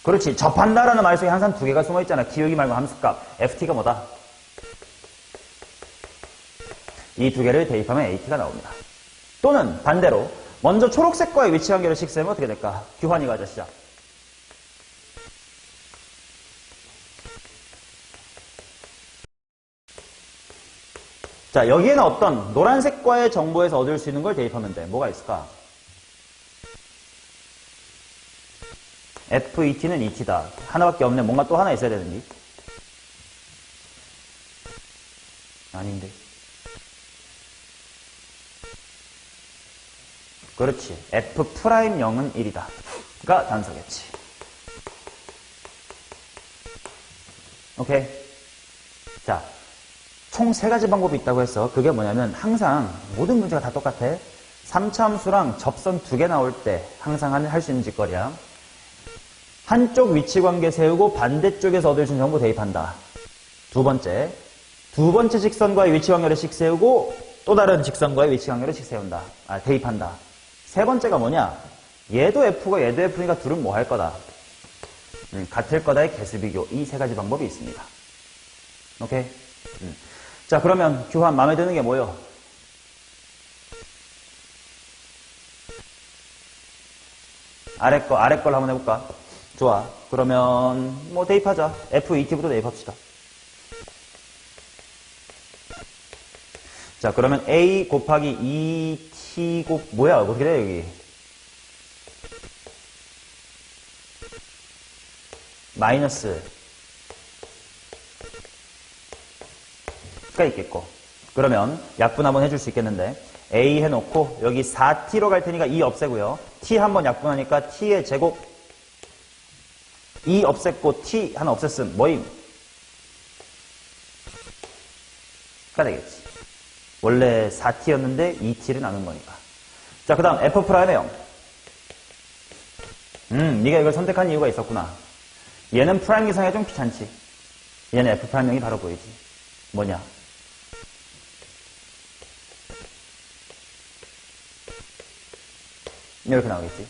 그렇지. 접한다라는 말 속에 항상 2개가 숨어있잖아. 기울기 말고 함수값. ft가 뭐다? 이 2개를 대입하면 at가 나옵니다. 또는 반대로 먼저 초록색과의 위치관계를 식세우면 어떻게 될까? 규환이 가자. 시작. 자, 여기에는 어떤 노란색과의 정보에서 얻을 수 있는 걸 대입하면 돼. 뭐가 있을까? FET는 ET다. 하나밖에 없네. 뭔가 또 하나 있어야 되는데. 아닌데. 그렇지. F'0은 1이다. 가 단서겠지. 오케이. 자, 총 3가지 방법이 있다고 했어. 그게 뭐냐면 항상 모든 문제가 다 똑같아. 3차함수랑 접선 2개 나올 때 항상 할 수 있는 짓거리야. 한쪽 위치관계 세우고 반대쪽에서 얻을 수 있는 정보 대입한다. 두 번째 직선과의 위치관계를 씩 세우고 또 다른 직선과의 위치관계를 씩 세운다. 대입한다. 세 번째가 뭐냐? 얘도 F고 얘도 F니까 둘은 뭐 할 거다? 같을 거다의 개수비교. 이 3가지 방법이 있습니다. 오케이? 자, 그러면 교환 마음에 드는 게 뭐요? 아래 걸 한번 해볼까? 좋아. 그러면 뭐 대입하자. F2T부터 대입합시다. 자, 그러면 A 곱하기 2T 뭐야? 어떻게 돼, 여기? 마이너스 가 있겠고. 그러면 약분 한번 해줄 수 있겠는데 A 해놓고 여기 4T로 갈 테니까 2 없애고요. T 한번 약분하니까 T의 제곱 2 없앴고 T 하나 없앴음 뭐임? 가 되겠지. 원래 4T였는데 2T를 나눈 거니까. 자, 그 다음 F'A요. 네가 이걸 선택한 이유가 있었구나. 얘는 프라임 기상에 좀 귀찮지. 얘는 F'형이 바로 보이지. 뭐냐? 이렇게 나오겠지.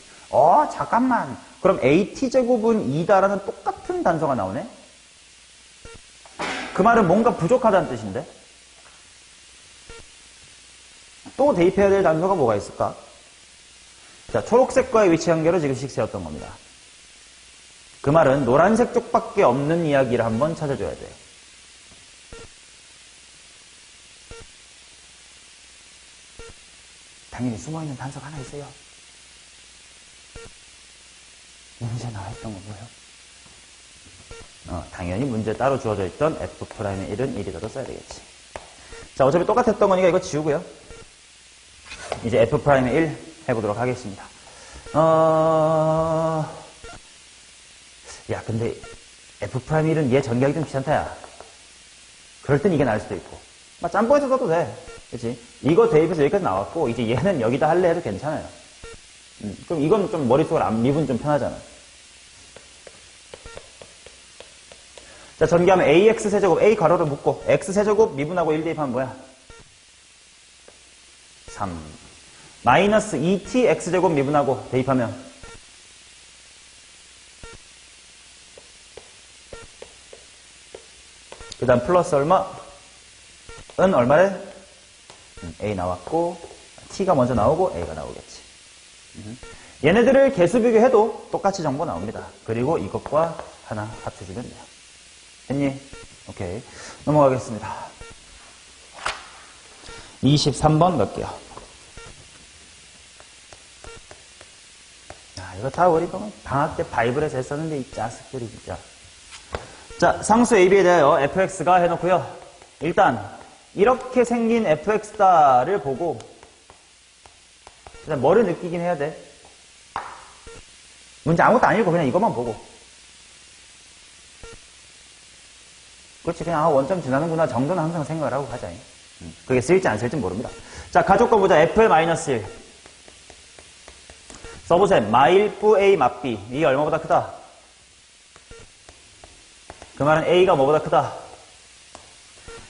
잠깐만. 그럼 AT제곱은 2다라는 똑같은 단서가 나오네? 그 말은 뭔가 부족하다는 뜻인데? 또 대입해야 될 단서가 뭐가 있을까? 자, 초록색과의 위치 관계로 지금씩 세웠던 겁니다. 그 말은 노란색 쪽밖에 없는 이야기를 한번 찾아줘야 돼. 당연히 숨어있는 단서가 하나 있어요. 문제 나와있던 거 뭐예요? 당연히 문제 따로 주어져 있던 F'의 1은 1이라도 써야 되겠지. 자, 어차피 똑같았던 거니까 이거 지우고요. 이제 F'의 1 해보도록 하겠습니다. 야, 근데 F'일은 얘 전개하기 좀 귀찮다, 야. 그럴 땐 이게 나을 수도 있고. 짬뽕에서 써도 돼. 그치? 이거 대입해서 여기까지 나왔고, 이제 얘는 여기다 할래 해도 괜찮아요. 그럼 이건 좀 머릿속을 미분 좀 편하잖아. 자, 전개하면 AX세제곱, A 가로를 묶고, X세제곱 미분하고 1 대입하면 뭐야? 3. 마이너스 2T X제곱 미분하고 대입하면 그 다음 플러스 얼마? 은 얼마래? A 나왔고 T가 먼저 나오고 A가 나오겠지. 얘네들을 개수 비교해도 똑같이 정보 나옵니다. 그리고 이것과 하나 합쳐주면 돼요. 했니? 오케이. 넘어가겠습니다. 23번 갈게요. 이거 다 우리 방학 때 바이블에서 했었는데 이 짜스들이 진짜. 자, 상수 AB에 대하여 fx가 해놓고요. 일단 이렇게 생긴 fx다를 보고 일단 뭐를 느끼긴 해야 돼. 문제 아무것도 안 읽고 그냥 이것만 보고. 그렇지, 그냥 원점 지나는구나 정도는 항상 생각을 하고 가자. 그게 쓸지 안 쓸지 모릅니다. 자, 가족과 보자. fl-1 써보세요. 마일뿌 A 맛B. 이게 얼마보다 크다? 그 말은 A가 뭐보다 크다?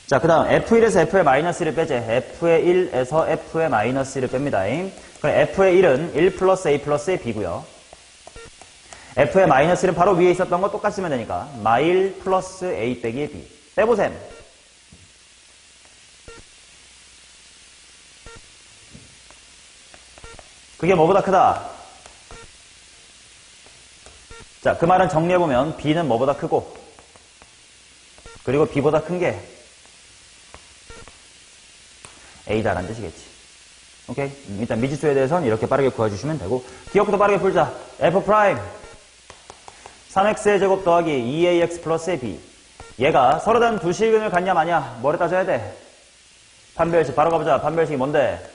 자, 그 다음 F1에서 F의 마이너스 1을 빼재. F의 1에서 F의 마이너스 1을 뺍니다. 그럼 F의 1은 1 플러스 A 플러스의 B고요. F의 마이너스 1은 바로 위에 있었던 거 똑같이 쓰면 되니까 마일 플러스 A 빼기의 B. 빼보셈. 그게 뭐보다 크다? 자, 그 말은 정리해보면 B는 뭐보다 크고 그리고 B보다 큰 게 A다라는 뜻이겠지. 오케이? 일단 미지수에 대해서는 이렇게 빠르게 구해주시면 되고 기억부터 빠르게 풀자. F' 3x의 제곱 더하기 2ax 플러스의 b. 얘가 서로 다른 두 실근을 갖냐 마냐 뭐를 따져야 돼? 판별식. 바로 가보자. 판별식이 뭔데?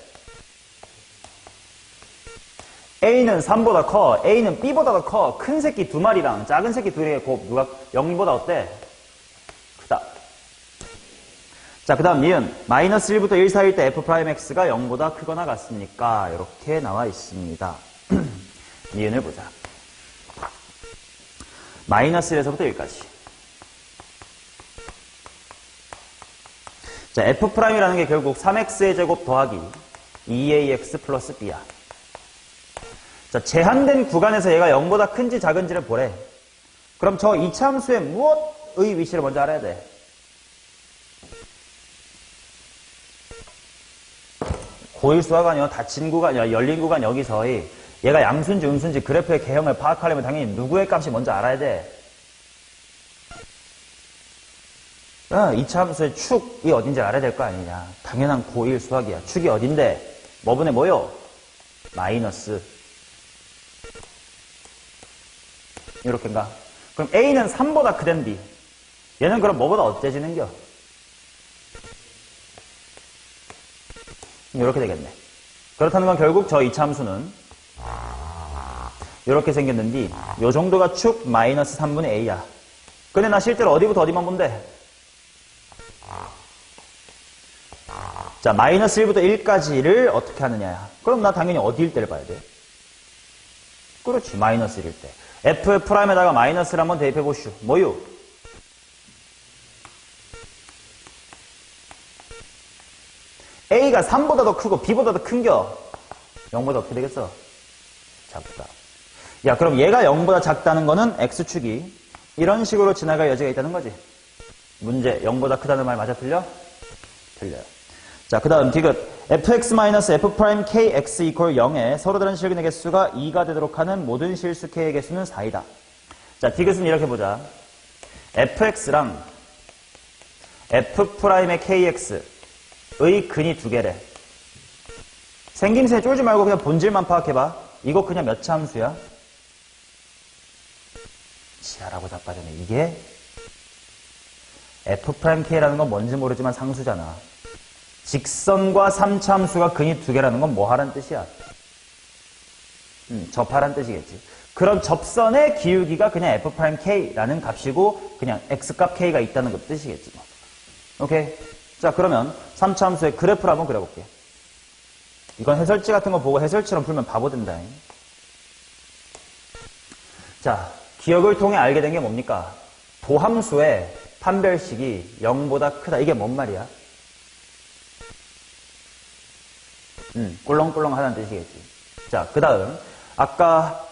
A는 3보다 커. A는 B보다 더 커. 큰 새끼 두 마리랑 작은 새끼 둘의 곱 누가 0보다 어때? 크다. 자, 그 다음 니은. 마이너스 1부터 1 사이일 때 f'x가 0보다 크거나 같습니까? 이렇게 나와 있습니다. 니은을 보자. 마이너스 1에서부터 1까지. 자, f'이라는 게 결국 3x의 제곱 더하기 2ax 플러스 b야. 자, 제한된 구간에서 얘가 0보다 큰지 작은지를 보래. 그럼 저 이차함수의 무엇의 위치를 먼저 알아야 돼? 고일수화가 아니라 닫힌 구간, 열린 구간 여기서의 얘가 양수인지 음수인지 그래프의 개형을 파악하려면 당연히 누구의 값이 먼저 알아야 돼. 이차함수의 축이 어딘지 알아야 될 거 아니냐. 당연한 고일수학이야. 축이 어딘데? 뭐분의 뭐요? 마이너스. 이렇게인가? 그럼 A는 3보다 크댄디. 얘는 그럼 뭐보다 어째지는겨? 이렇게 되겠네. 그렇다는 건 결국 저 이차함수는 이렇게 생겼는데 요 정도가 축 마이너스 3분의 A야. 근데 나 실제로 어디부터 어디만 본대? 자, 마이너스 1부터 1까지를 어떻게 하느냐야. 그럼 나 당연히 어디일 때를 봐야 돼? 그렇지, 마이너스 1일 때. F'에다가 마이너스를 한번 대입해 보시오. 뭐요? A가 3보다 더 크고 B보다 더 큰겨. 0보다 어떻게 되겠어? 작다. 야, 그럼 얘가 0보다 작다는 거는 X축이 이런 식으로 지나갈 여지가 있다는 거지. 문제, 0보다 크다는 말 맞아 틀려? 틀려요. 자, 그 다음 디귿. fx-f'kx equal 0에 서로 다른 실근의 개수가 2가 되도록 하는 모든 실수 k의 개수는 4이다. 자, 디귿은 이렇게 보자. fx랑 f'의 kx의 근이 두 개래. 생김새 쫄지 말고 그냥 본질만 파악해봐. 이거 그냥 몇 차 함수야? 지하라고 자빠졌네. 이게 f'k라는 건 뭔지 모르지만 상수잖아. 직선과 3차 함수가 근이 두 개라는 건 뭐 하라는 뜻이야? 접하라는 뜻이겠지. 그런 접선의 기울기가 그냥 f'k라는 값이고 그냥 x값 k가 있다는 것 뜻이겠지. 뭐. 오케이? 자, 그러면 3차 함수의 그래프를 한번 그려볼게. 이건 해설지 같은 거 보고 해설지로 풀면 바보 된다. 자, 기억을 통해 알게 된 게 뭡니까? 도함수의 판별식이 0보다 크다. 이게 뭔 말이야? 꿀렁꿀렁 하다는 뜻이겠지. 자, 그 다음. 아까,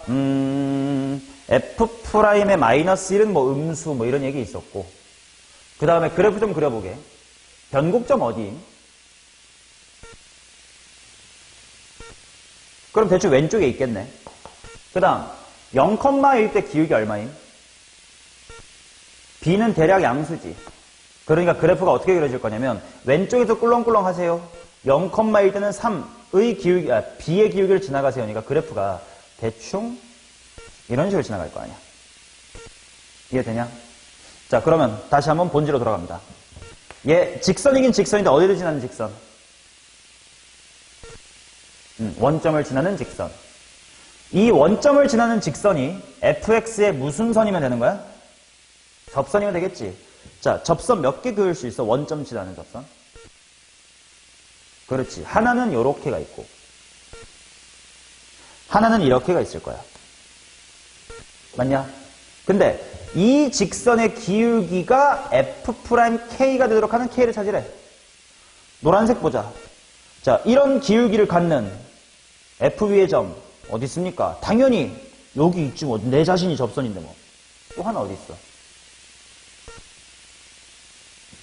F'의 마이너스 1은 뭐 음수 뭐 이런 얘기 있었고. 그 다음에 그래프 좀 그려보게. 변곡점 어디? 그럼 대충 왼쪽에 있겠네. 그 다음, 0,1일 때 기울기 얼마임? B는 대략 양수지. 그러니까 그래프가 어떻게 그려질 거냐면, 왼쪽에서 꿀렁꿀렁 하세요. 0,1일 때는 3의 기울기, B의 기울기를 지나가세요. 그러니까 그래프가 대충 이런 식으로 지나갈 거 아니야. 이해되냐? 자, 그러면 다시 한번 본질로 돌아갑니다. 얘 직선이긴 직선인데 어디를 지나는 직선? 원점을 지나는 직선. 이 원점을 지나는 직선이 fx의 무슨 선이면 되는 거야? 접선이면 되겠지. 자, 접선 몇 개 그을 수 있어? 원점 지나는 접선? 그렇지. 하나는 요렇게가 있고 하나는 이렇게가 있을 거야. 맞냐? 근데 이 직선의 기울기가 f'k가 되도록 하는 k를 찾으래. 노란색 보자. 자, 이런 기울기를 갖는 f 위의 점 어디 있습니까? 당연히 여기 있지 뭐. 내 자신이 접선인데 뭐. 또 하나 어디 있어?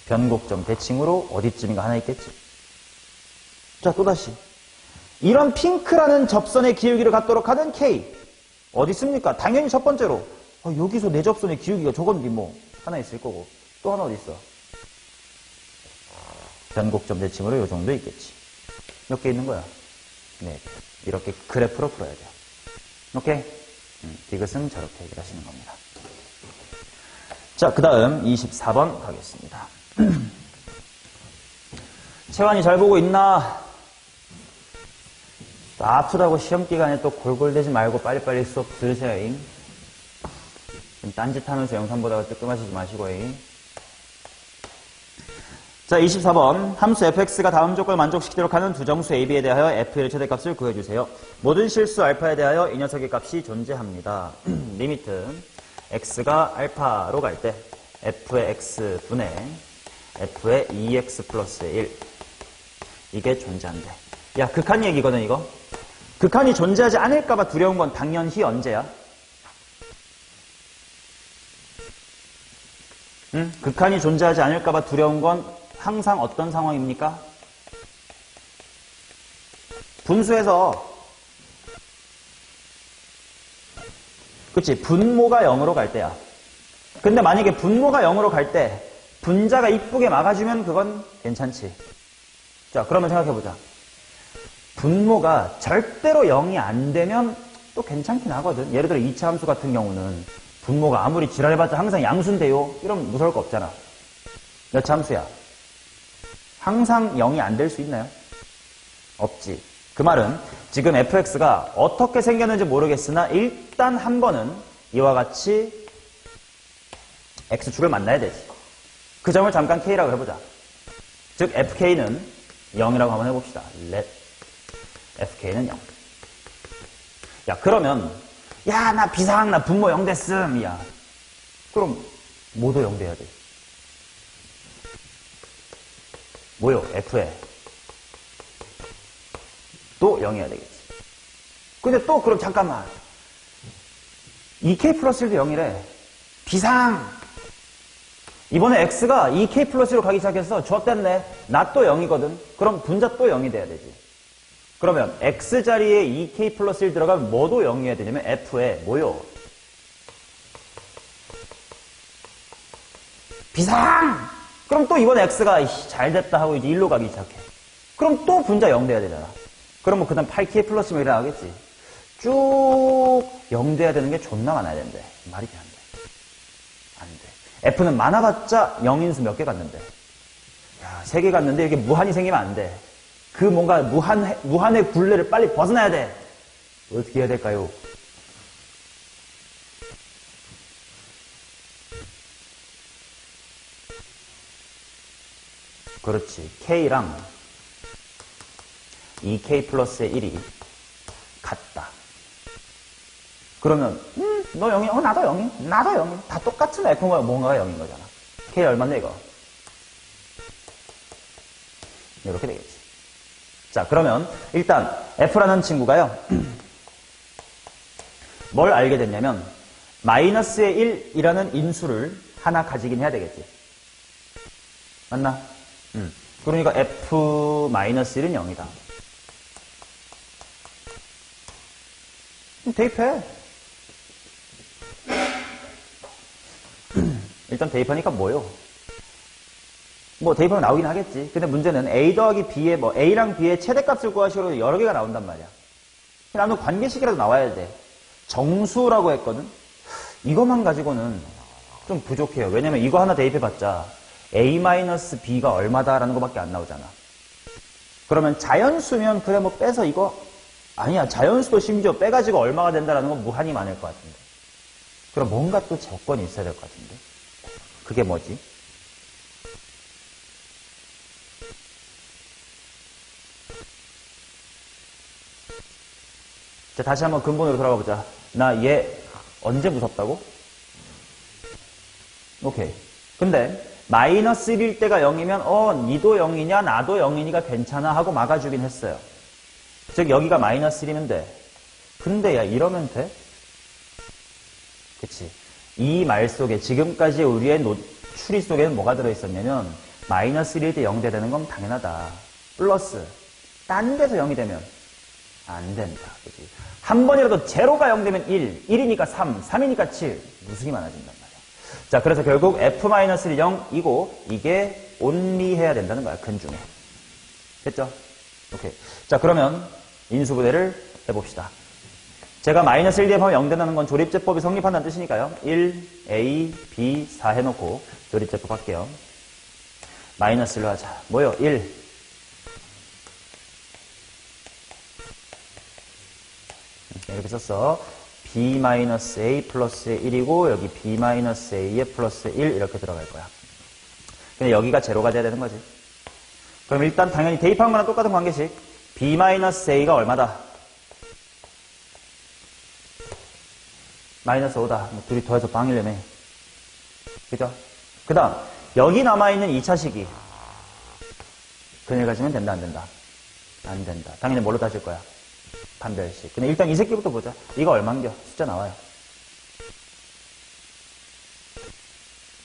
변곡점 대칭으로 어디쯤인가 하나 있겠지. 자, 또다시. 이런 핑크라는 접선의 기울기를 갖도록 하는 K. 어디 있습니까? 당연히 첫 번째로. 여기서 내 접선의 기울기가 저건데 뭐. 하나 있을 거고. 또 하나 어디 있어? 변곡점 대칭으로 요 정도 있겠지. 몇 개 있는 거야? 네. 이렇게 그래프로 풀어야 돼요. 오케이? 이것은 저렇게 얘기하시는 겁니다. 자, 그 다음 24번 가겠습니다. 채환이 잘 보고 있나? 아프다고 시험 기간에 또 골골대지 말고 빨리빨리 수업 들으세요. 좀 딴짓하면서 영상 보다가 뜨끔하시지 마시고. 자, 24번. 함수 fx가 다음 조건을 만족시키도록 하는 두 정수 ab에 대하여 f의 최대값을 구해주세요. 모든 실수 알파에 대하여 이 녀석의 값이 존재합니다. 리미트 x가 알파로 갈 때 f의 x분의 f의 2x 플러스 1 이게 존재한대. 야, 극한 얘기거든 이거. 극한이 존재하지 않을까봐 두려운 건 당연히 언제야? 응? 극한이 존재하지 않을까봐 두려운 건 항상 어떤 상황입니까? 분수에서 그치, 분모가 0으로 갈 때야. 근데 만약에 분모가 0으로 갈 때 분자가 이쁘게 막아주면 그건 괜찮지. 자, 그러면 생각해보자. 분모가 절대로 0이 안 되면 또 괜찮긴 하거든. 예를 들어 2차 함수 같은 경우는 분모가 아무리 지랄해봤자 항상 양수인데요. 이러면 무서울 거 없잖아. 몇 차 함수야? 항상 0이 안 될 수 있나요? 없지. 그 말은 지금 fx가 어떻게 생겼는지 모르겠으나 일단 한 번은 이와 같이 x축을 만나야 되지. 그 점을 잠깐 k라고 해보자. 즉 fk는 0이라고 한번 해봅시다. let fk는 0. 야, 그러면 야, 나 비상, 나 분모 0 됐음. 야, 그럼 뭐도 0 돼야 돼. 뭐요? f에 또 0이어야 되겠지. 근데 또 그럼 잠깐만 2k 플러스 1도 0이래. 비상. 이번에 x가 2k 플러스 1로 가기 시작해서 줬댔네. 나 또 0이거든. 그럼 분자 또 0이 돼야 되지. 그러면 x자리에 2k 플러스 1 들어가면 뭐도 0이어야 되냐면 f에 뭐요? 비상! 그럼 또 이번에 x가 잘 됐다 하고 이제 1로 가기 시작해. 그럼 또 분자 0 돼야 되잖아. 그러면 그 다음 8k 플러스 1이 나가겠지. 쭉 0 돼야 되는 게 존나 많아야 된대. 말이 돼, 안 돼? 안 돼. f는 많아봤자 0인수 몇 개 갔는데. 야, 3개 갔는데 이렇게 무한이 생기면 안 돼. 그 뭔가 무한의 굴레를 빨리 벗어나야 돼. 어떻게 해야 될까요? 그렇지. k랑 2k 플러스의 1이 같다. 그러면 너 0이? 나도 0이? 나도 0이? 다 똑같은 f가 뭔가가 0인 거잖아. k 얼마인데 이거? 이렇게 되겠지. 자, 그러면 일단 f라는 친구가요. 뭘 알게 됐냐면 마이너스의 1이라는 인수를 하나 가지긴 해야 되겠지. 맞나? 그러니까 f-1은 0이다. 대입해. 일단 대입하니까 뭐요? 뭐 대입하면 나오긴 하겠지. 근데 문제는 a 더하기 b의 뭐 a랑 b의 최대값을 구하시로 여러 개가 나온단 말이야. 나는 관계식이라도 나와야 돼. 정수라고 했거든. 이것만 가지고는 좀 부족해요. 왜냐면 이거 하나 대입해봤자 a-b가 얼마다라는 것밖에 안 나오잖아. 그러면 자연수면 그래 뭐 빼서 이거 아니야. 자연수도 심지어 빼가지고 얼마가 된다라는 건 무한히 많을 것 같은데. 그럼 뭔가 또 조건이 있어야 될 것 같은데. 그게 뭐지? 자, 다시 한번 근본으로 돌아가 보자. 나 얘 언제 무섭다고? 오케이. 근데 마이너스 1일 때가 0이면 니도 0이냐 나도 0이니까 괜찮아 하고 막아주긴 했어요. 즉 여기가 마이너스 1이면 돼. 근데 야 이러면 돼? 그치. 이 말 속에 지금까지 우리의 추리 속에는 뭐가 들어있었냐면 마이너스 1일 때 0 되는 건 당연하다. 플러스 딴 데서 0이 되면 안 된다. 그치? 한 번이라도 제로가 0 되면 1, 1이니까 3, 3이니까 7 무수히 많아진단 말이야. 자, 그래서 결국 f-1이 0이고 이게 only 해야 된다는 거야. 근 중에. 됐죠? 오케이. 자, 그러면 인수분해를 해봅시다. 제가 마이너스 1 대입하면 0 된다는 건 조립제법이 성립한다는 뜻이니까요. 1, a, b, 4 해놓고 조립제법 할게요. 마이너스 1로 하자. 뭐요? 1. 이렇게 썼어. b-a 플러스 1이고 여기 b-a에 플러스 1 이렇게 들어갈 거야. 근데 여기가 제로가 돼야 되는 거지. 그럼 일단 당연히 대입한 거랑 똑같은 관계식. b-a가 얼마다? 마이너스 5다. 둘이 더해서 방이려네. 그죠? 그 다음, 여기 남아있는 2차식이 그늘 가지면 된다, 안 된다? 안 된다. 당연히 뭘로 따질 거야? 판별식. 근데 일단 이 새끼부터 보자. 이거 얼만겨? 숫자 나와요.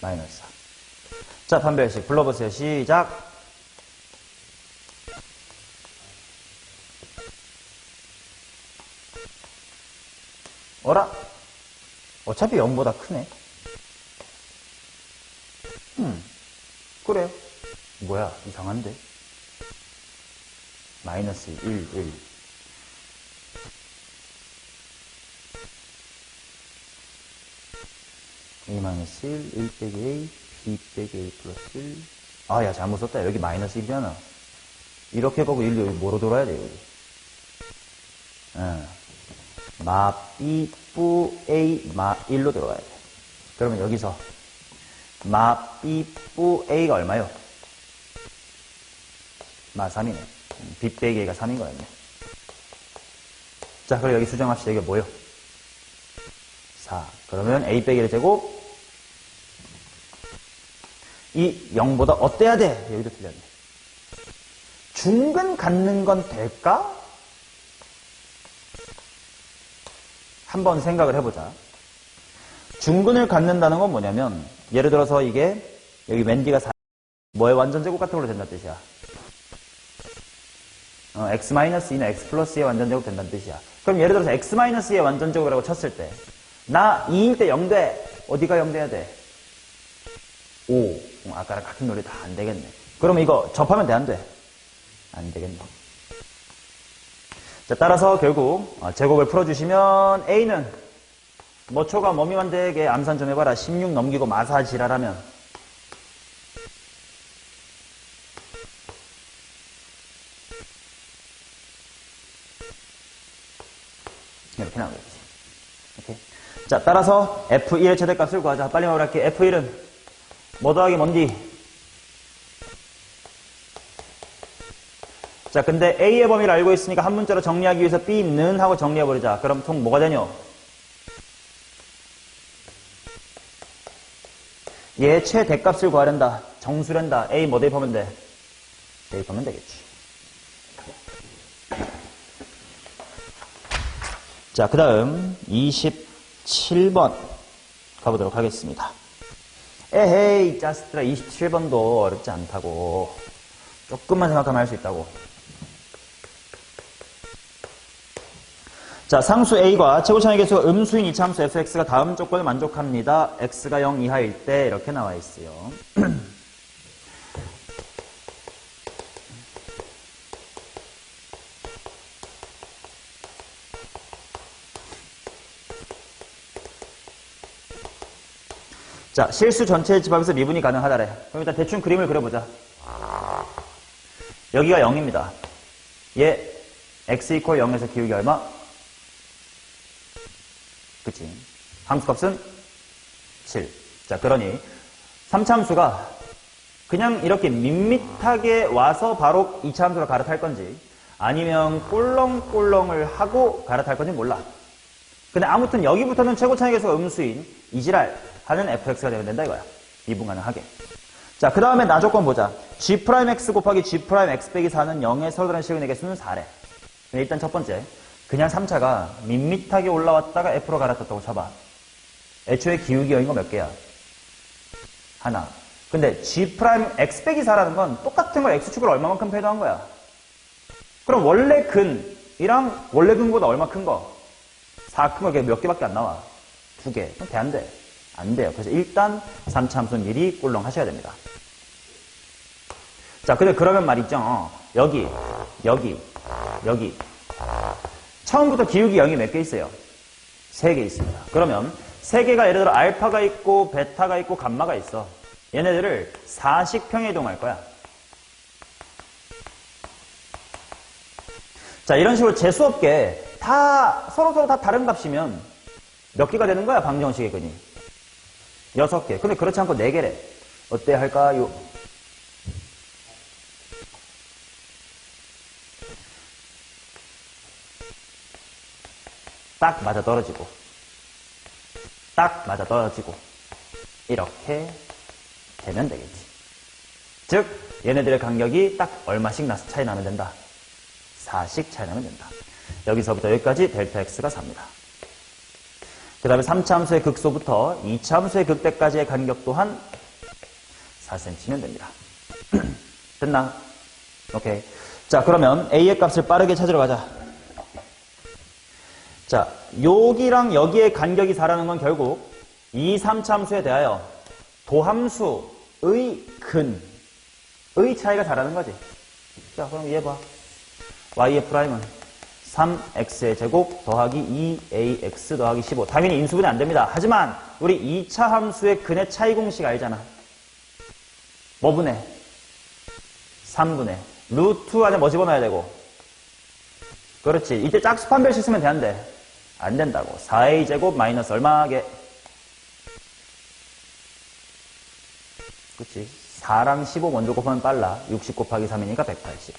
마이너스 4. 자, 판별식. 불러보세요. 시작. 어라? 어차피 0보다 크네. 그래요. 뭐야, 이상한데? 마이너스 1, 1. A 마이너스 1, 1 빼기 A, B 빼기 A 플러스 1. 아, 야, 잘못 썼다. 여기 마이너스 1이잖아. 이렇게 보고 1로 여기 뭐로 돌아야 돼, 여기? 마, B, 뿌, A, 마, 1로 들어가야 돼. 그러면 여기서 마, B, 뿌, A가 얼마요? 마 3이네. B 빼기 A가 3인 거였네. 자, 그럼 여기 수정합시다. 이게 뭐요? 4. 그러면 A 빼기를 제곱. 이 0보다 어때야 돼? 여기도 틀렸네. 중근 갖는 건 될까? 한번 생각을 해보자. 중근을 갖는다는 건 뭐냐면, 예를 들어서 이게, 여기 웬디가 4, 뭐의 완전제곱 같은 걸로 된다는 뜻이야. x-2는 x 플러스 2의 완전제곱 된다는 뜻이야. 그럼 예를 들어서 x-2의 완전제곱이라고 쳤을 때, 나 2일 때 0 돼. 어디가 0 돼야 돼? 5. 아까랑 같은 논리 다 안 되겠네. 그럼 이거 접하면 돼, 안 돼? 안 되겠네. 자, 따라서 결국 제곱을 풀어주시면 A는 뭐 초가 뭐미만되게 암산 좀 해봐라. 16 넘기고 마사 지랄하면 이렇게 나오겠지. 오케이. 자, 따라서 F1의 최대값을 구하자. 빨리 말할게. F1은 뭐 더하기 뭔디? 자, 근데 A의 범위를 알고 있으니까 한 문자로 정리하기 위해서 B는 하고 정리해버리자. 그럼 통 뭐가 되뇨? 얘 최대값을 구하란다. 정수란다. A 뭐 대입하면 돼? 대입하면 되겠지. 자, 그 다음 27번 가보도록 하겠습니다. 에헤이, 짜스트라 27번도 어렵지 않다고. 조금만 생각하면 할 수 있다고. 자, 상수 A과 최고차의 개수가 음수인 이차함수 fx가 다음 조건을 만족합니다. x가 0 이하일 때 이렇게 나와 있어요. 자, 실수 전체의 집합에서 미분이 가능하다래. 그럼 일단 대충 그림을 그려보자. 여기가 0입니다. 얘 x 이퀄 0에서 기울기 얼마? 그치. 함수값은 7. 자, 그러니 3차함수가 그냥 이렇게 밋밋하게 와서 바로 2차함수로 갈아탈 건지 아니면 꼴렁꼴렁을 하고 갈아탈 건지 몰라. 근데 아무튼 여기부터는 최고차의 개수가 음수인 이지랄 하는 fx가 되면 된다 이거야. 미분 가능하게. 자, 그 다음에 나 조건 보자. g'x 곱하기 g'x 빼기 4는 0의 서로다른 실근의 개수는 4래. 일단 첫 번째. 그냥 3차가 밋밋하게 올라왔다가 F로 갈아탔다고 쳐봐. 애초에 기울기 0인 거 몇 개야? 하나. 근데 G'X 빼기 4라는 건 똑같은 걸 X축으로 얼마만큼 배도한 거야? 그럼 원래 근이랑 원래 근보다 얼마 큰 거? 4 큰 거 몇 개밖에 안 나와? 2개. 그럼 돼, 안 돼? 안 돼요. 그래서 일단 3차 함수는 미리 꿀렁 하셔야 됩니다. 자, 근데 그러면 말이죠. 여기. 처음부터 기울기 0이 몇 개 있어요? 3개 있습니다. 그러면 3개가 예를 들어 알파가 있고 베타가 있고 감마가 있어. 얘네들을 4식평에 이동할 거야. 자, 이런 식으로 재수없게 다 서로 다 다른 값이면 몇 개가 되는 거야, 방정식의 근이? 6개. 근데 그렇지 않고 4개래. 어때 할까요? 딱 맞아 떨어지고, 딱 맞아 떨어지고, 이렇게 되면 되겠지. 즉, 얘네들의 간격이 딱 얼마씩 차이 나면 된다. 4씩 차이 나면 된다. 여기서부터 여기까지 델타 x가 4입니다. 그 다음에 3차 함수의 극소부터 2차 함수의 극대까지의 간격 또한 4cm면 됩니다. 됐나? 오케이. 자, 그러면 a의 값을 빠르게 찾으러 가자. 자, 여기랑 여기의 간격이 4라는 건 결국 2, 3차 함수에 대하여 도함수의 근의 차이가 4라는 거지. 자, 그럼 이해 봐. y의 프라임은 3x의 제곱 더하기 2ax 더하기 15. 당연히 인수분해 안 됩니다. 하지만 우리 2차 함수의 근의 차이 공식 알잖아. 뭐 분해? 3분해. 루트 안에 뭐 집어넣어야 되고? 그렇지. 이때 짝수 판별식 쓰면 되는데 안 된다고. 4a 제곱 마이너스 얼마게? 그렇지. 4랑 15 먼저 곱하면 빨라. 60 곱하기 3이니까 180.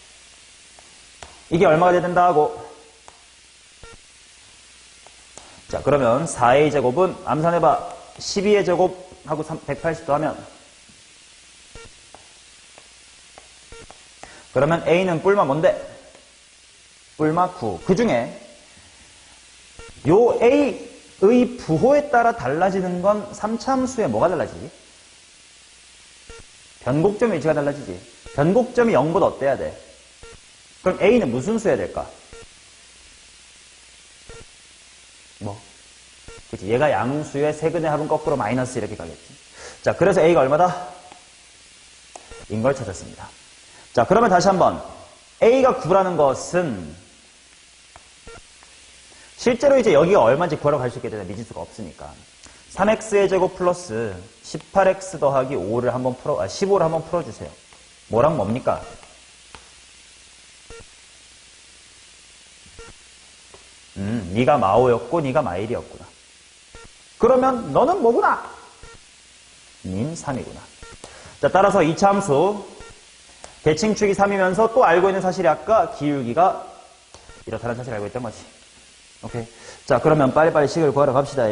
이게 얼마가 돼야 된다 하고. 자, 그러면 4a 제곱은 암산해봐. 12의 제곱하고 180도 하면 그러면 a는 뿔마 뭔데? 뿔마 9. 그 중에 요 a의 부호에 따라 달라지는 건 3차 함수에 뭐가 달라지지? 변곡점 위치가 달라지지. 변곡점이 0보다 어때야 돼? 그럼 a는 무슨 수여야 될까? 뭐? 그치. 얘가 양수의 세근의 합은 거꾸로 마이너스 이렇게 가겠지. 자, 그래서 a가 얼마다? 인 걸 찾았습니다. 자, 그러면 다시 한번 a가 9라는 것은 실제로 이제 여기가 얼마인지 구하러 갈 수 있게 되는 미지수가 없으니까 3x의 제곱 플러스 18x 더하기 5를 한번 15를 한번 풀어주세요. 뭐랑 뭡니까? 네가 마오였고 네가 마일이었구나. 그러면 너는 뭐구나? 닌 3이구나. 자, 따라서 2차 함수 대칭축이 3이면서 또 알고 있는 사실이 아까 기울기가 이렇다는 사실을 알고 있던 거지. 오케이. 자, 그러면 빨리빨리 식을 구하러 갑시다.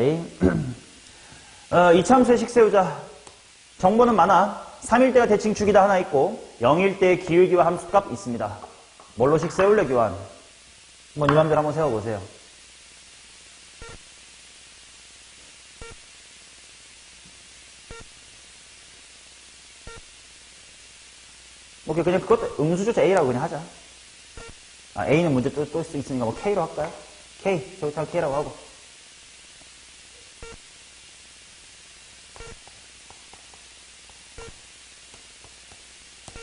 2차 함수의 식 세우자. 정보는 많아. 3일 때가 대칭축이다 하나 있고 0일 때의 기울기와 함수값 있습니다. 뭘로 식 세울래 교환? 한번 이 맘대로 한번 세워보세요. 오케이, 그냥 그것도 음수조차 A라고 그냥 하자. 아, A는 문제 또 있으니까 뭐 K로 할까요? K, 저기 다 K라고 하고.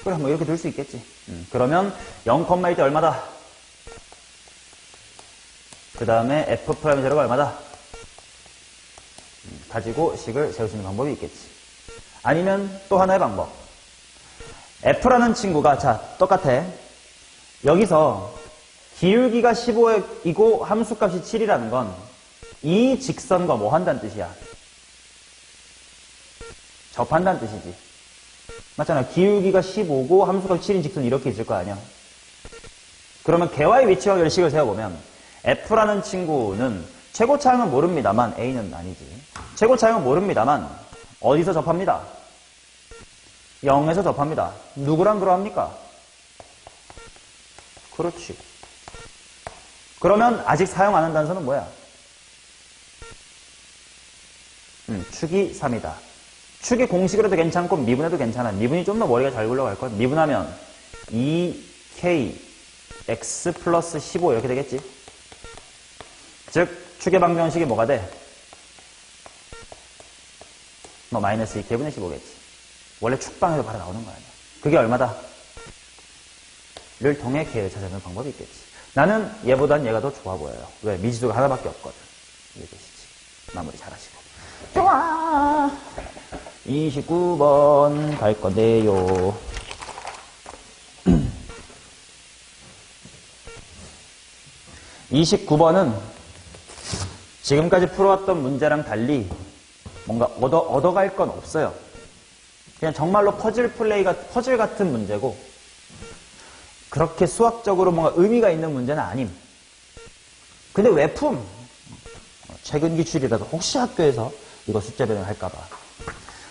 그래, 뭐 이렇게 될 수 있겠지. 그러면 0,1 때 얼마다? 그 다음에 F'의 제로가 얼마다? 가지고 식을 세울 수 있는 방법이 있겠지. 아니면 또 하나의 방법. F라는 친구가, 자, 똑같아. 여기서 기울기가 15이고 함수값이 7이라는 건 이 직선과 뭐 한다는 뜻이야? 접한다는 뜻이지. 맞잖아. 기울기가 15고 함수값이 7인 직선 이렇게 있을 거 아니야. 그러면 개와의 위치 관계를 식을 세워보면 F라는 친구는 최고 차항은 모릅니다만 A는 아니지. 최고 차항은 모릅니다만 어디서 접합니다? 0에서 접합니다. 누구랑 그러합니까? 그렇지. 그러면 아직 사용 안 한 단서는 뭐야? 축이 3이다. 축이 공식으로 도 괜찮고 미분해도 괜찮아. 미분이 좀 더 머리가 잘 굴러갈 거야. 미분하면 2k x 플러스 15 이렇게 되겠지. 즉 축의 방정식이 뭐가 돼? 뭐 마이너스 2k분의 15겠지. 원래 축방에서 바로 나오는 거 아니야. 그게 얼마다? 를 통해 k를 찾아내는 방법이 있겠지. 나는 얘보단 얘가 더 좋아 보여요. 왜? 미지수가 하나밖에 없거든. 이해되시지? 마무리 잘하시고. 좋아! 29번 갈 건데요. 29번은 지금까지 풀어왔던 문제랑 달리 뭔가 얻어갈 건 없어요. 그냥 정말로 퍼즐 같은 문제고 그렇게 수학적으로 뭔가 의미가 있는 문제는 아님. 근데 왜 품? 최근 기출이라도 혹시 학교에서 이거 숫자 변형 할까봐.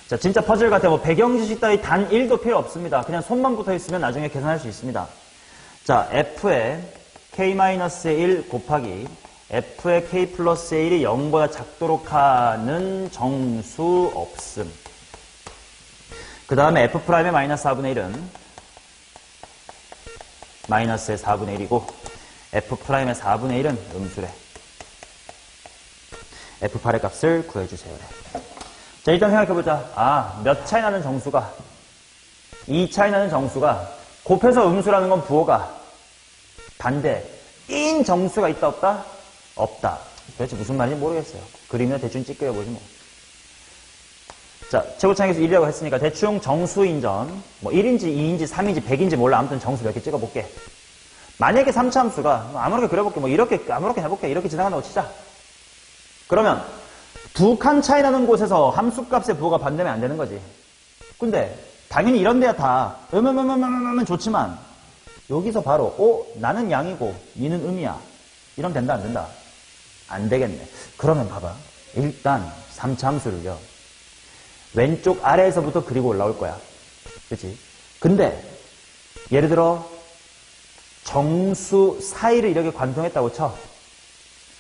자, 진짜 퍼즐 같아. 뭐 배경 지식 따위 단 1도 필요 없습니다. 그냥 손만 붙어 있으면 나중에 계산할 수 있습니다. 자, f의 k-1 곱하기 f의 k 플러스 1이 0보다 작도록 하는 정수 없음. 그 다음에 f'의 마이너스 4분의 1은 마이너스의 4분의 1이고 f'의 4분의 1은 음수래. f8의 값을 구해주세요. 자, 일단 생각해보자. 아, 몇 차이 나는 정수가 2 차이 나는 정수가 곱해서 음수라는 건 부호가 반대 인 정수가 있다 없다? 없다. 도대체 무슨 말인지 모르겠어요. 그림이나 대충 찌끄려보지 뭐. 자, 최고창에서 1이라고 했으니까 대충 정수인전 뭐 1인지 2인지 3인지 100인지 몰라. 아무튼 정수 몇 개 찍어볼게. 만약에 3차 함수가 아무렇게 그려볼게. 뭐 이렇게 아무렇게 해볼게. 이렇게 지나간다고 치자. 그러면 두 칸 차이 나는 곳에서 함수값의 부호가 반대면 안 되는 거지. 근데 당연히 이런 데야 다 좋지만 여기서 바로 나는 양이고 니는 음이야. 이러면 된다 안 된다? 안 되겠네. 그러면 봐봐. 일단 3차 함수를요. 왼쪽 아래에서부터 그리고 올라올 거야. 그치? 근데 예를 들어 정수 사이를 이렇게 관통했다고 쳐.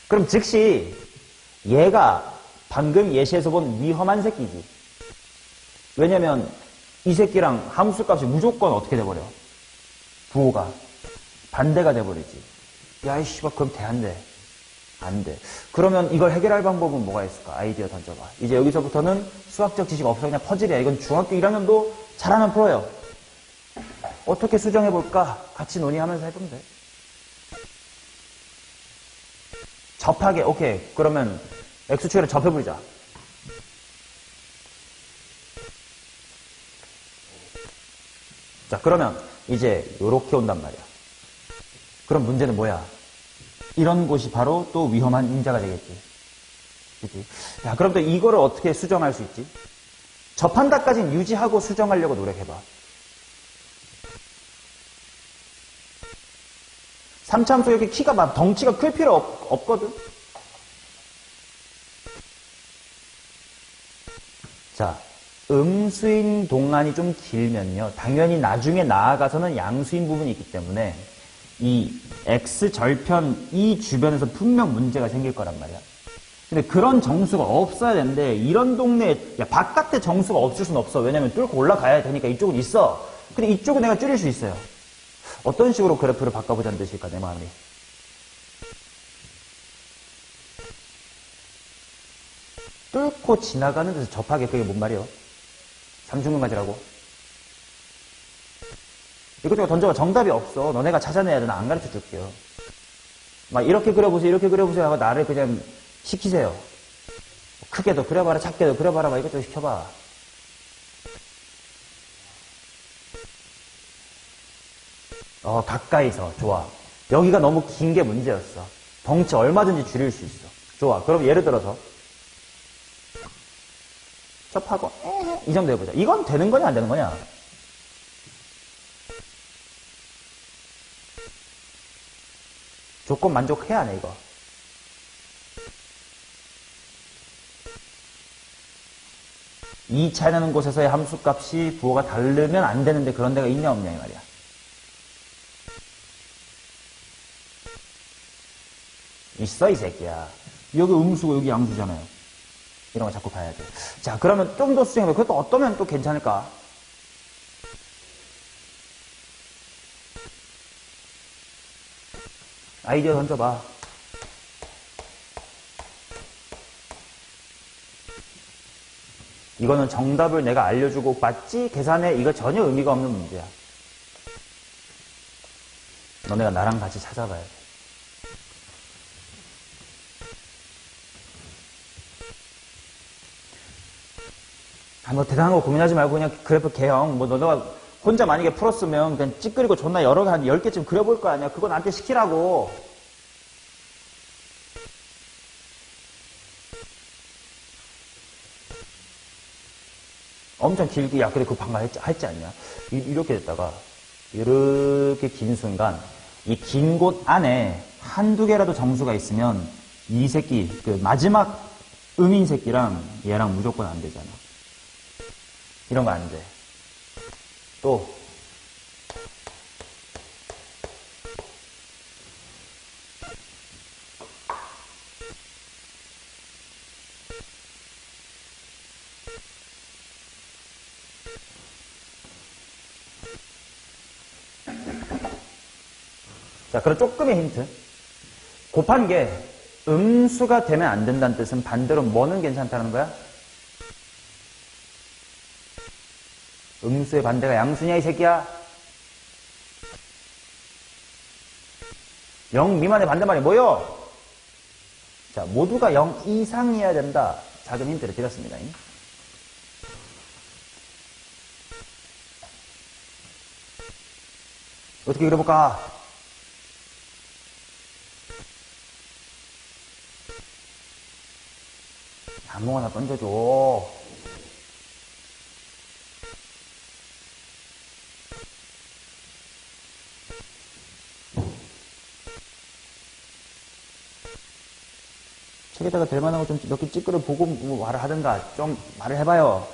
그럼 즉시 얘가 방금 예시에서 본 위험한 새끼지. 왜냐면 이 새끼랑 함수값이 무조건 어떻게 돼버려? 부호가 반대가 돼버리지. 야, 이 씨발 그럼 돼 안 돼? 안 돼. 그러면 이걸 해결할 방법은 뭐가 있을까? 아이디어 던져봐. 이제 여기서부터는 수학적 지식 없어. 그냥 퍼즐이야. 이건 중학교 1학년도 잘하면 풀어요. 어떻게 수정해볼까? 같이 논의하면서 해보면 돼. 접하게. 오케이. 그러면 X축에를 접해버리자. 자, 그러면 이제 요렇게 온단 말이야. 그럼 문제는 뭐야? 이런 곳이 바로 또 위험한 인자가 되겠지. 그치? 야, 그럼 또 이거를 어떻게 수정할 수 있지? 접한다까지는 유지하고 수정하려고 노력해봐. 3차 함수 이렇게 키가 막 덩치가 클 필요 없거든? 자, 음수인 동안이 좀 길면요. 당연히 나중에 나아가서는 양수인 부분이 있기 때문에 이 X절편 이 주변에서 분명 문제가 생길 거란 말이야. 근데 그런 정수가 없어야 되는데 이런 동네에 야, 바깥에 정수가 없을 수는 없어. 왜냐면 뚫고 올라가야 되니까 이쪽은 있어. 근데 이쪽은 내가 줄일 수 있어요. 어떤 식으로 그래프를 바꿔보자는 뜻일까 내 마음이. 뚫고 지나가는 데서 접하게. 그게 뭔 말이요? 삼중근과제라고. 이것저것 던져봐. 정답이 없어. 너네가 찾아내야 돼. 나 안 가르쳐 줄게요. 막 이렇게 그려보세요. 이렇게 그려보세요 하고 나를 그냥 시키세요. 크게도 그려봐라. 작게도 그려봐라. 막 이것저것 시켜봐. 가까이서. 좋아. 여기가 너무 긴 게 문제였어. 덩치 얼마든지 줄일 수 있어. 좋아. 그럼 예를 들어서 접하고 이 정도 해보자. 이건 되는 거냐 안 되는 거냐? 조건 만족해야 하네 이거. 이 차이 나는 곳에서의 함수값이 부호가 다르면 안 되는데 그런 데가 있냐 없냐 이 말이야. 있어 이 새끼야. 여기 음수고 여기 양수잖아요. 이런 거 자꾸 봐야 돼. 자, 그러면 좀 더 수정해봐. 그것도 어떠면 또 괜찮을까? 아이디어 던져봐. 이거는 정답을 내가 알려주고 맞지? 계산에 이거 전혀 의미가 없는 문제야. 너네가 나랑 같이 찾아봐야 돼. 뭐 대단한 거 고민하지 말고 그냥 그래프 개형. 뭐 너가 혼자 만약에 풀었으면 그냥 찌끄리고 존나 여러 개 한 10개쯤 그려볼 거 아니야. 그거 나한테 시키라고. 엄청 길게, 야, 그래, 그거 방금 했지 않냐? 이렇게 됐다가, 이렇게 긴 순간, 이 긴 곳 안에 한두 개라도 정수가 있으면 이 새끼, 그 마지막 음인 새끼랑 얘랑 무조건 안 되잖아. 이런 거 안 돼. 또. 자, 그럼 조금의 힌트. 곱한 게 음수가 되면 안 된다는 뜻은 반대로 뭐는 괜찮다는 거야? 음수의 반대가 양수냐, 이 새끼야? 0 미만의 반대말이 뭐요? 자, 모두가 0 이상이어야 된다. 작은 힌트를 드렸습니다. 어떻게 그려볼까? 아무거나 던져줘. 책에다가 될 만한 거 좀 몇 개 찌끄러 보고 뭐 말을 하든가 좀 말을 해봐요.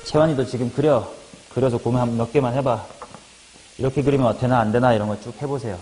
채환이도 지금 그려서 고민 몇 개만 해봐. 이렇게 그리면 되나 안 되나 이런 거 쭉 해보세요.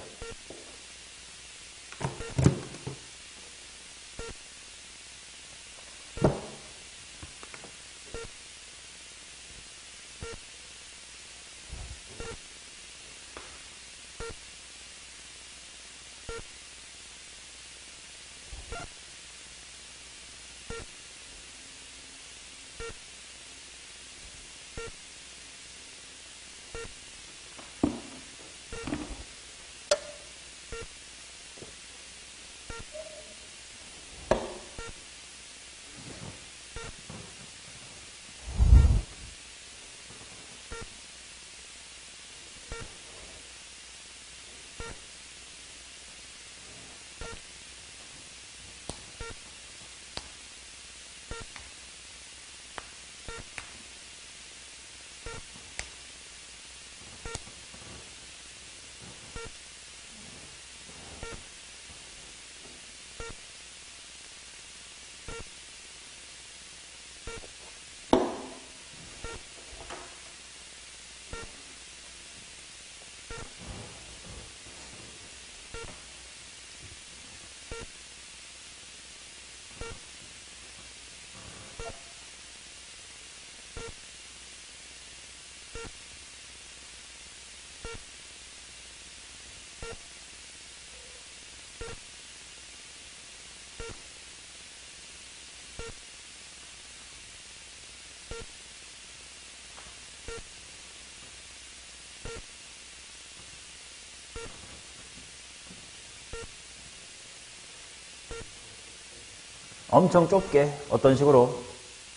엄청 좁게 어떤 식으로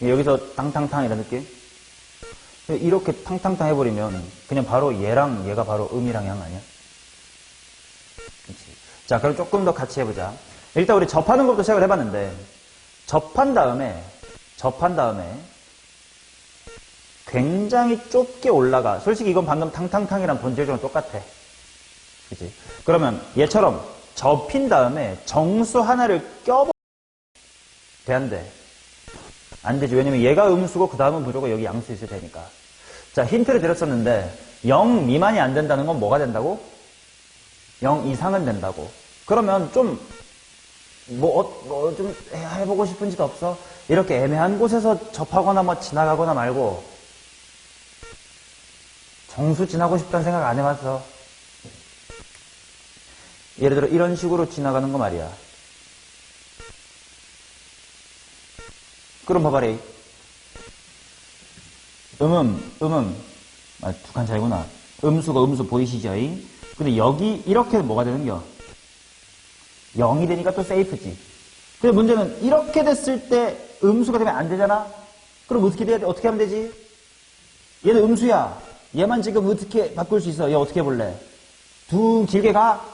여기서 탕탕탕 이런 느낌 이렇게 탕탕탕 해버리면 그냥 바로 얘랑 얘가 바로 음이랑 양 아니야? 그치. 자, 그럼 조금 더 같이 해보자. 일단 우리 접하는 것부터 시작을 해봤는데 접한 다음에 굉장히 좁게 올라가. 솔직히 이건 방금 탕탕탕이랑 본질적으로 똑같아. 그치? 그러면 얘처럼 접힌 다음에 정수 하나를 껴버 돼, 안 돼? 안 되지. 왜냐면 얘가 음수고 그 다음은 무조건 여기 양수 있어야 되니까. 자, 힌트를 드렸었는데 0 미만이 안 된다는 건 뭐가 된다고? 0 이상은 된다고. 그러면 좀 좀 해보고 싶은 짓 없어? 이렇게 애매한 곳에서 접하거나 뭐 지나가거나 말고 정수 지나고 싶다는 생각 안 해봤어? 예를 들어 이런 식으로 지나가는 거 말이야. 그럼 봐봐라. 두 칸 차이구나. 음수가 음수 보이시죠? 근데 여기 이렇게 뭐가 되는겨? 0이 되니까 또 세이프지. 근데 문제는 이렇게 됐을 때 음수가 되면 안 되잖아? 그럼 어떻게 돼야 돼? 어떻게 하면 되지? 얘는 음수야. 얘만 지금 어떻게 바꿀 수 있어? 얘 어떻게 해볼래? 둥 길게 가?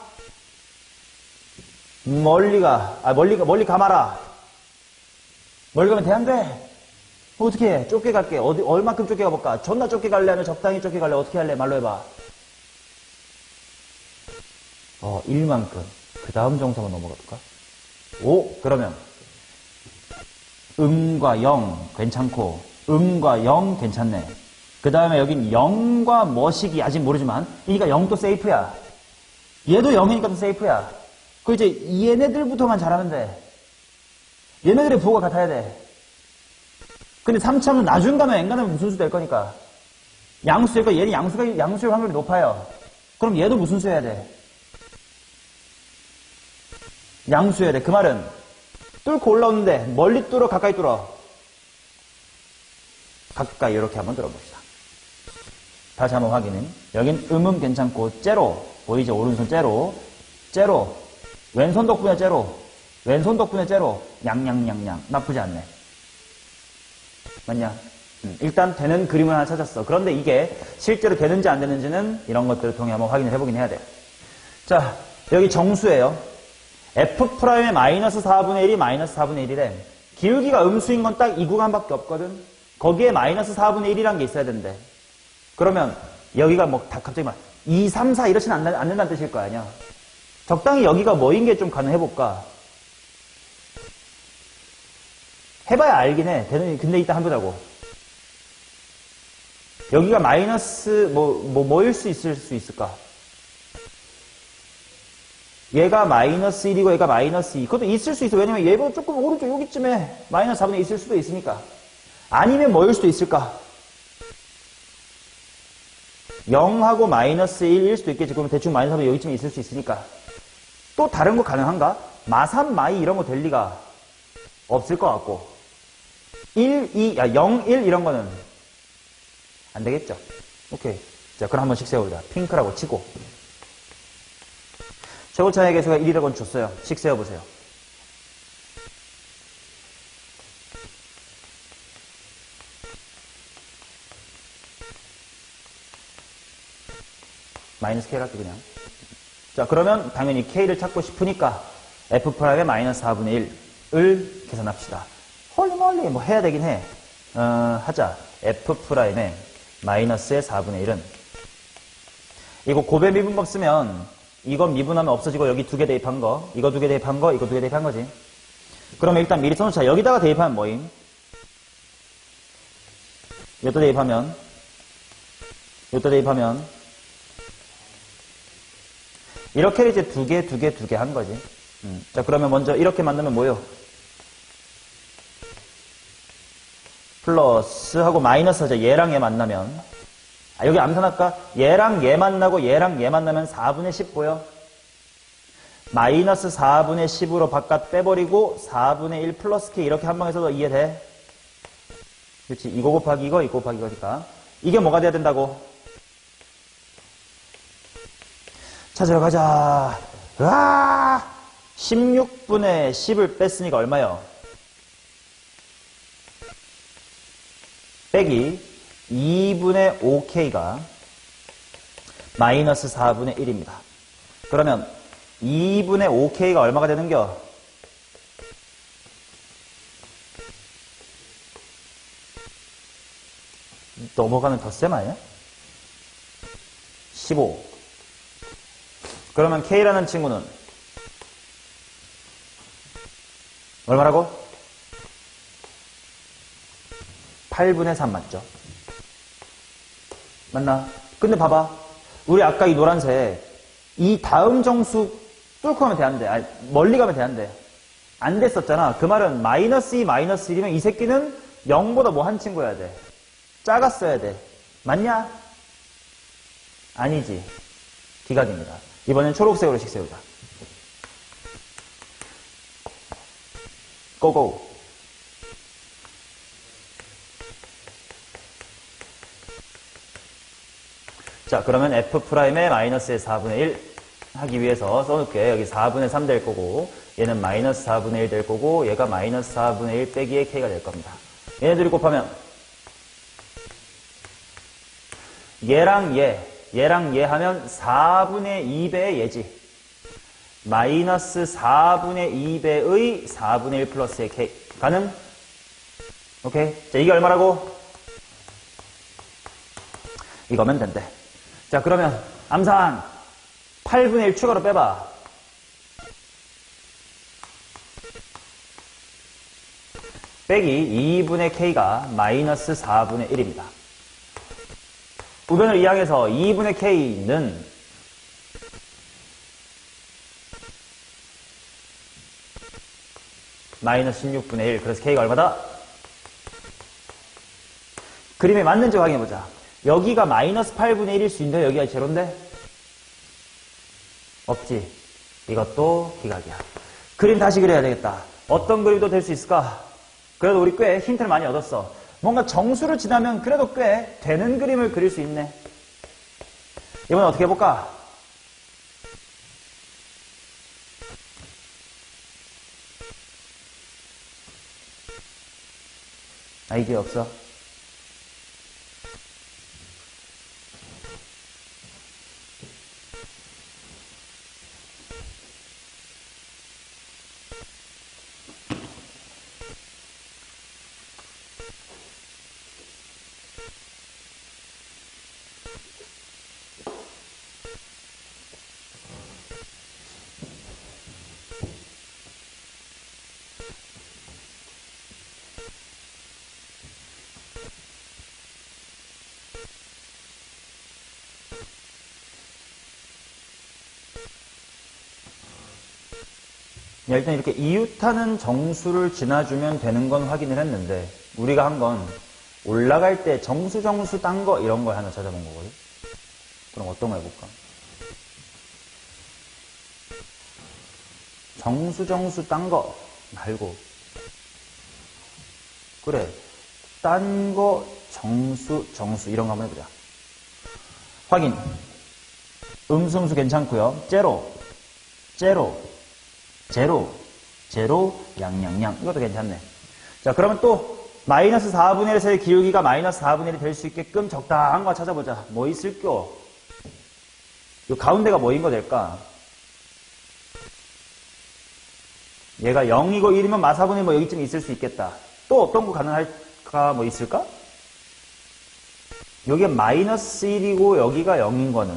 멀리 가마라. 멀리 가면 돼, 안 돼? 어떻게 해? 좁게 갈게. 얼마큼 좁게 가볼까? 존나 좁게 갈래? 아니면 적당히 좁게 갈래? 어떻게 할래? 말로 해봐. 1만큼. 그 다음 정수 한번 넘어가 볼까? 5. 그러면 음과 0 괜찮고 음과 0 괜찮네. 그 다음에 여긴 0과 뭐식이 아직 모르지만 이니까 0도 세이프야. 얘도 0이니까 또 세이프야. 그 이제 얘네들부터만 잘하면 돼. 얘네들의 부호가 같아야 돼. 근데 3차는 나중 가면 n 가면 무슨 수 될 거니까. 양수일 거 얘는 양수일 확률이 높아요. 그럼 얘도 무슨 수여야 돼? 양수여야 돼. 그 말은 뚫고 올라오는데 멀리 뚫어 가까이 뚫어? 가까이 이렇게 한번 들어봅시다. 다시 한번 확인해. 여긴 괜찮고 째로 보이죠? 오른손 째로 왼손 덕분에 째로 왼손 덕분에 째로 양양양양 나쁘지 않네. 맞냐? 일단 되는 그림을 하나 찾았어. 그런데 이게 실제로 되는지 안 되는지는 이런 것들을 통해 한번 확인을 해보긴 해야 돼. 자, 여기 정수예요. F'의 마이너스 4분의 1이 마이너스 4분의 1이래. 기울기가 음수인 건 딱 이 구간밖에 없거든. 거기에 마이너스 4분의 1이란 게 있어야 된대. 그러면 여기가 뭐 다 갑자기 막 2, 3, 4 이렇지는 않는다는 뜻일 거 아니야. 적당히 여기가 뭐인 게 좀 가능해볼까? 해봐야 알긴 해. 근데 이따 한번 보자고. 여기가 마이너스 뭐일 수 있을까? 얘가 마이너스 1이고 얘가 마이너스 2. 그것도 있을 수 있어. 왜냐면 얘보다 조금 오른쪽 여기쯤에 마이너스 4분의 1 있을 수도 있으니까. 아니면 뭐일 수도 있을까? 0하고 마이너스 1일 수도 있겠지. 그러면 대충 마이너스 4분의 여기쯤에 있을 수 있으니까. 또 다른 거 가능한가? 마3, 마2 이런 거 될 리가 없을 것 같고. 0, 1 이런 거는 안 되겠죠? 오케이. 자, 그럼 한 번씩 세워보자. 핑크라고 치고. 최고차의 개수가 1이라고 줬어요. 식 세워보세요. 마이너스 K를 할게 그냥. 자, 그러면 당연히 K를 찾고 싶으니까 F'의 마이너스 4분의 1을 계산합시다. 홀리몰리 뭐 해야 되긴 해. 하자. F'의 마이너스의 4분의 1은 이거 곱의 미분법 쓰면 이건 미분하면 없어지고 여기 두 개 대입한 거, 이거 두 개 대입한 거, 이거 두 개 대입한 거지. 그러면 일단 미리 써놓자. 여기다가 대입하면 뭐임? 여기다 대입하면 이렇게 이제 두 개 한 거지. 자, 그러면 먼저 이렇게 만들면 뭐요? 플러스 하고 마이너스 하자. 얘랑 얘 만나면. 여기 암산할까? 얘랑 얘 만나고 얘랑 얘 만나면 4분의 10 보여? 마이너스 4분의 10으로 바깥 빼버리고 4분의 1 플러스 K 이렇게 한 방에 써도 이해돼? 그렇지. 이거 곱하기 이거 곱하기 이거니까. 이게 뭐가 돼야 된다고? 찾으러 가자. 으아! 16분의 10을 뺐으니까 얼마요? 빼기 2분의 5K가 마이너스 4분의 1입니다. 그러면 2분의 5K가 얼마가 되는겨? 넘어가면 덧셈 아니야? 15. 그러면 K라는 친구는 얼마라고? 8분의 3 맞죠? 맞나? 근데 봐봐. 우리 아까 이 노란색 이 다음 정수 뚫고 가면 돼안돼? 아니, 멀리 가면 돼안돼? 안 됐었잖아. 그 말은 마이너스 2, 마이너스 1이면 이 새끼는 0보다 뭐 한 친구여야 돼? 작았어야 돼. 맞냐? 아니지. 기각입니다. 이번엔 초록색으로 식 세우자. 고고. 자, 그러면 F'의 마이너스의 4분의 1 하기 위해서 써놓을게. 여기 4분의 3 될 거고, 얘는 마이너스 4분의 1 될 거고, 얘가 마이너스 4분의 1 빼기의 K가 될 겁니다. 얘네들이 곱하면, 얘랑 얘 하면 4분의 2배의 얘지. 마이너스 4분의 2배의 4분의 1 플러스의 K. 가능? 오케이. 자, 이게 얼마라고? 이거면 된대. 자, 그러면 암산 8분의 1 추가로 빼봐. 빼기 2분의 k가 마이너스 4분의 1입니다. 우변을 이항해서 2분의 k는 마이너스 16분의 1. 그래서 k가 얼마다? 그림에 맞는지 확인해보자. 여기가 마이너스 8분의 1일 수 있는데 여기가 제로인데? 없지. 이것도 기각이야. 그림 다시 그려야 되겠다. 어떤 그림도 될 수 있을까? 그래도 우리 꽤 힌트를 많이 얻었어. 뭔가 정수를 지나면 그래도 꽤 되는 그림을 그릴 수 있네. 이번엔 어떻게 해볼까? 아이디어 없어? 일단 이렇게 이웃하는 정수를 지나주면 되는 건 확인을 했는데 우리가 한 건 올라갈 때 정수 딴 거 이런 걸 하나 찾아본 거거든. 그럼 어떤 거 해볼까? 정수 딴 거 말고 그래 딴 거 정수 이런 거 한번 해보자. 확인. 음수 괜찮고요. 제로, 양양양. 이것도 괜찮네. 자, 그러면 또 마이너스 4분의 1에서의 기울기가 마이너스 4분의 1이 될 수 있게끔 적당한 거 찾아보자. 뭐 있을까? 이 가운데가 뭐인 거 될까? 얘가 0이고 1이면 마사분이 뭐 여기쯤 있을 수 있겠다. 또 어떤 거 가능할까? 뭐 있을까? 여기가 마이너스 1이고 여기가 0인 거는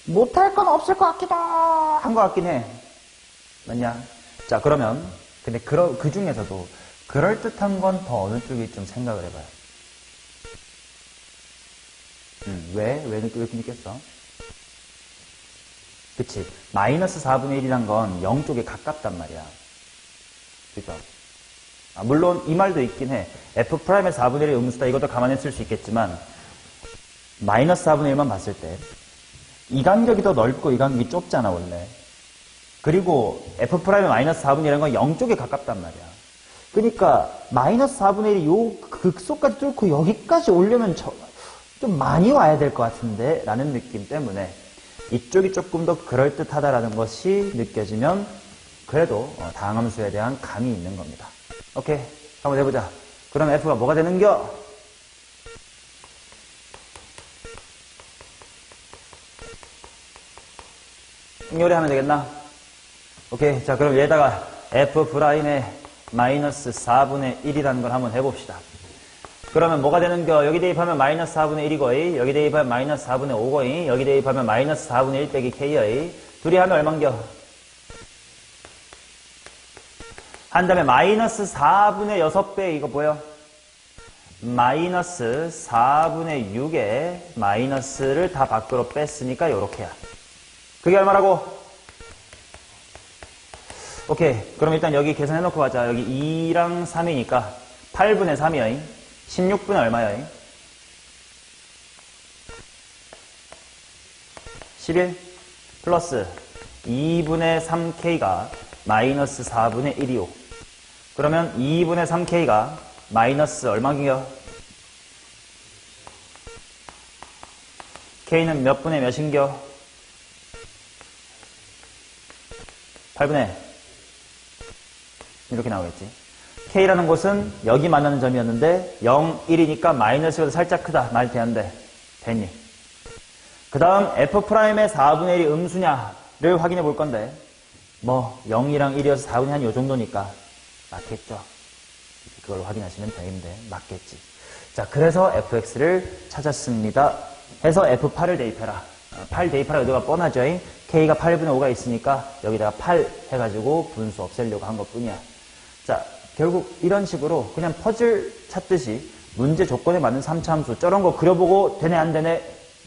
못할 건 없을 것 같기도 한 것 같긴 해. 맞냐? 자, 그러면 근데 그 중에서도 그럴듯한 건 더 어느 쪽이 좀 생각을 해봐요. 왜 느낌 있겠어? 그치? 마이너스 4분의 1이란 건 0 쪽에 가깝단 말이야. 그죠? 물론 이 말도 있긴 해. F'의 4분의 1이 음수다. 이것도 감안했을 수 있겠지만 마이너스 4분의 1만 봤을 때 이 간격이 더 넓고 이 간격이 좁잖아 원래. 그리고 F'의 마이너스 4분의 1이라는 건 0 쪽에 가깝단 말이야. 그러니까 마이너스 4분의 1이 요 극소까지 뚫고 여기까지 오려면 좀 많이 와야 될 것 같은데 라는 느낌 때문에 이쪽이 조금 더 그럴듯하다라는 것이 느껴지면 그래도 다항함수에 대한 감이 있는 겁니다. 오케이, 한번 해보자. 그럼 F가 뭐가 되는겨? 요리하면 되겠나? 오케이, 자 그럼 얘다가 F'의 마이너스 4분의 1이라는 걸 한번 해봅시다. 그러면 뭐가 되는겨? 여기 대입하면 마이너스 4분의 1이거이, 여기 대입하면 마이너스 4분의 5거이, 여기 대입하면 마이너스 4분의 1 빼기 K여이. 둘이 하면 얼만겨? 한 다음에 마이너스 4분의 6배 이거 뭐야? 마이너스 4분의 6에 마이너스를 다 밖으로 뺐으니까 요렇게야. 그게 얼마라고? 오케이. 그럼 일단 여기 계산해놓고 가자. 여기 2랑 3이니까 8분의 3이야. 16분의 얼마야? 11 플러스 2분의 3K가 마이너스 4분의 1이요. 그러면 2분의 3K가 마이너스 얼마인겨? K는 몇 분의 몇인겨? 8분의 이렇게 나오겠지. K라는 곳은 여기 만나는 점이었는데 0, 1이니까 마이너스보다 살짝 크다. 말 되는데 됐니? 그 다음 F'의 4분의 1이 음수냐를 확인해 볼 건데 뭐 0이랑 1이어서 4분의 1이 요 정도니까 맞겠죠. 그걸 확인하시면 되는데 맞겠지. 자, 그래서 fx를 찾았습니다. 해서 f8을 대입해라. 8 대입하라 의도가 뻔하죠. k가 8분의 5가 있으니까 여기다가 8 해가지고 분수 없애려고 한 것 뿐이야. 자, 결국 이런 식으로 그냥 퍼즐 찾듯이 문제 조건에 맞는 3차 함수 저런 거 그려보고 되네 안 되네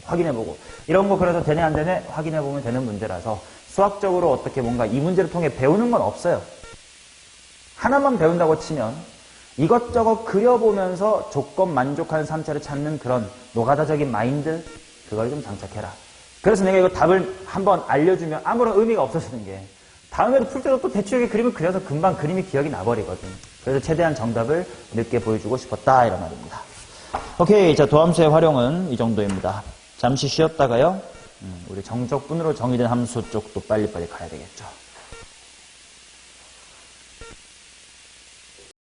확인해보고 이런 거 그려서 되네 안 되네 확인해보면 되는 문제라서 수학적으로 어떻게 뭔가 이 문제를 통해 배우는 건 없어요. 하나만 배운다고 치면 이것저것 그려보면서 조건 만족하는 3차를 찾는 그런 노가다적인 마인드 그걸 좀 장착해라. 그래서 내가 이거 답을 한번 알려주면 아무런 의미가 없어지는 게 다음에도 풀 때도 또 대충 이렇게 그림을 그려서 금방 그림이 기억이 나버리거든. 그래서 최대한 정답을 늦게 보여주고 싶었다 이런 말입니다. 오케이, 자 도함수의 활용은 이 정도입니다. 잠시 쉬었다가요 우리 정적분으로 정의된 함수 쪽도 빨리빨리 가야 되겠죠.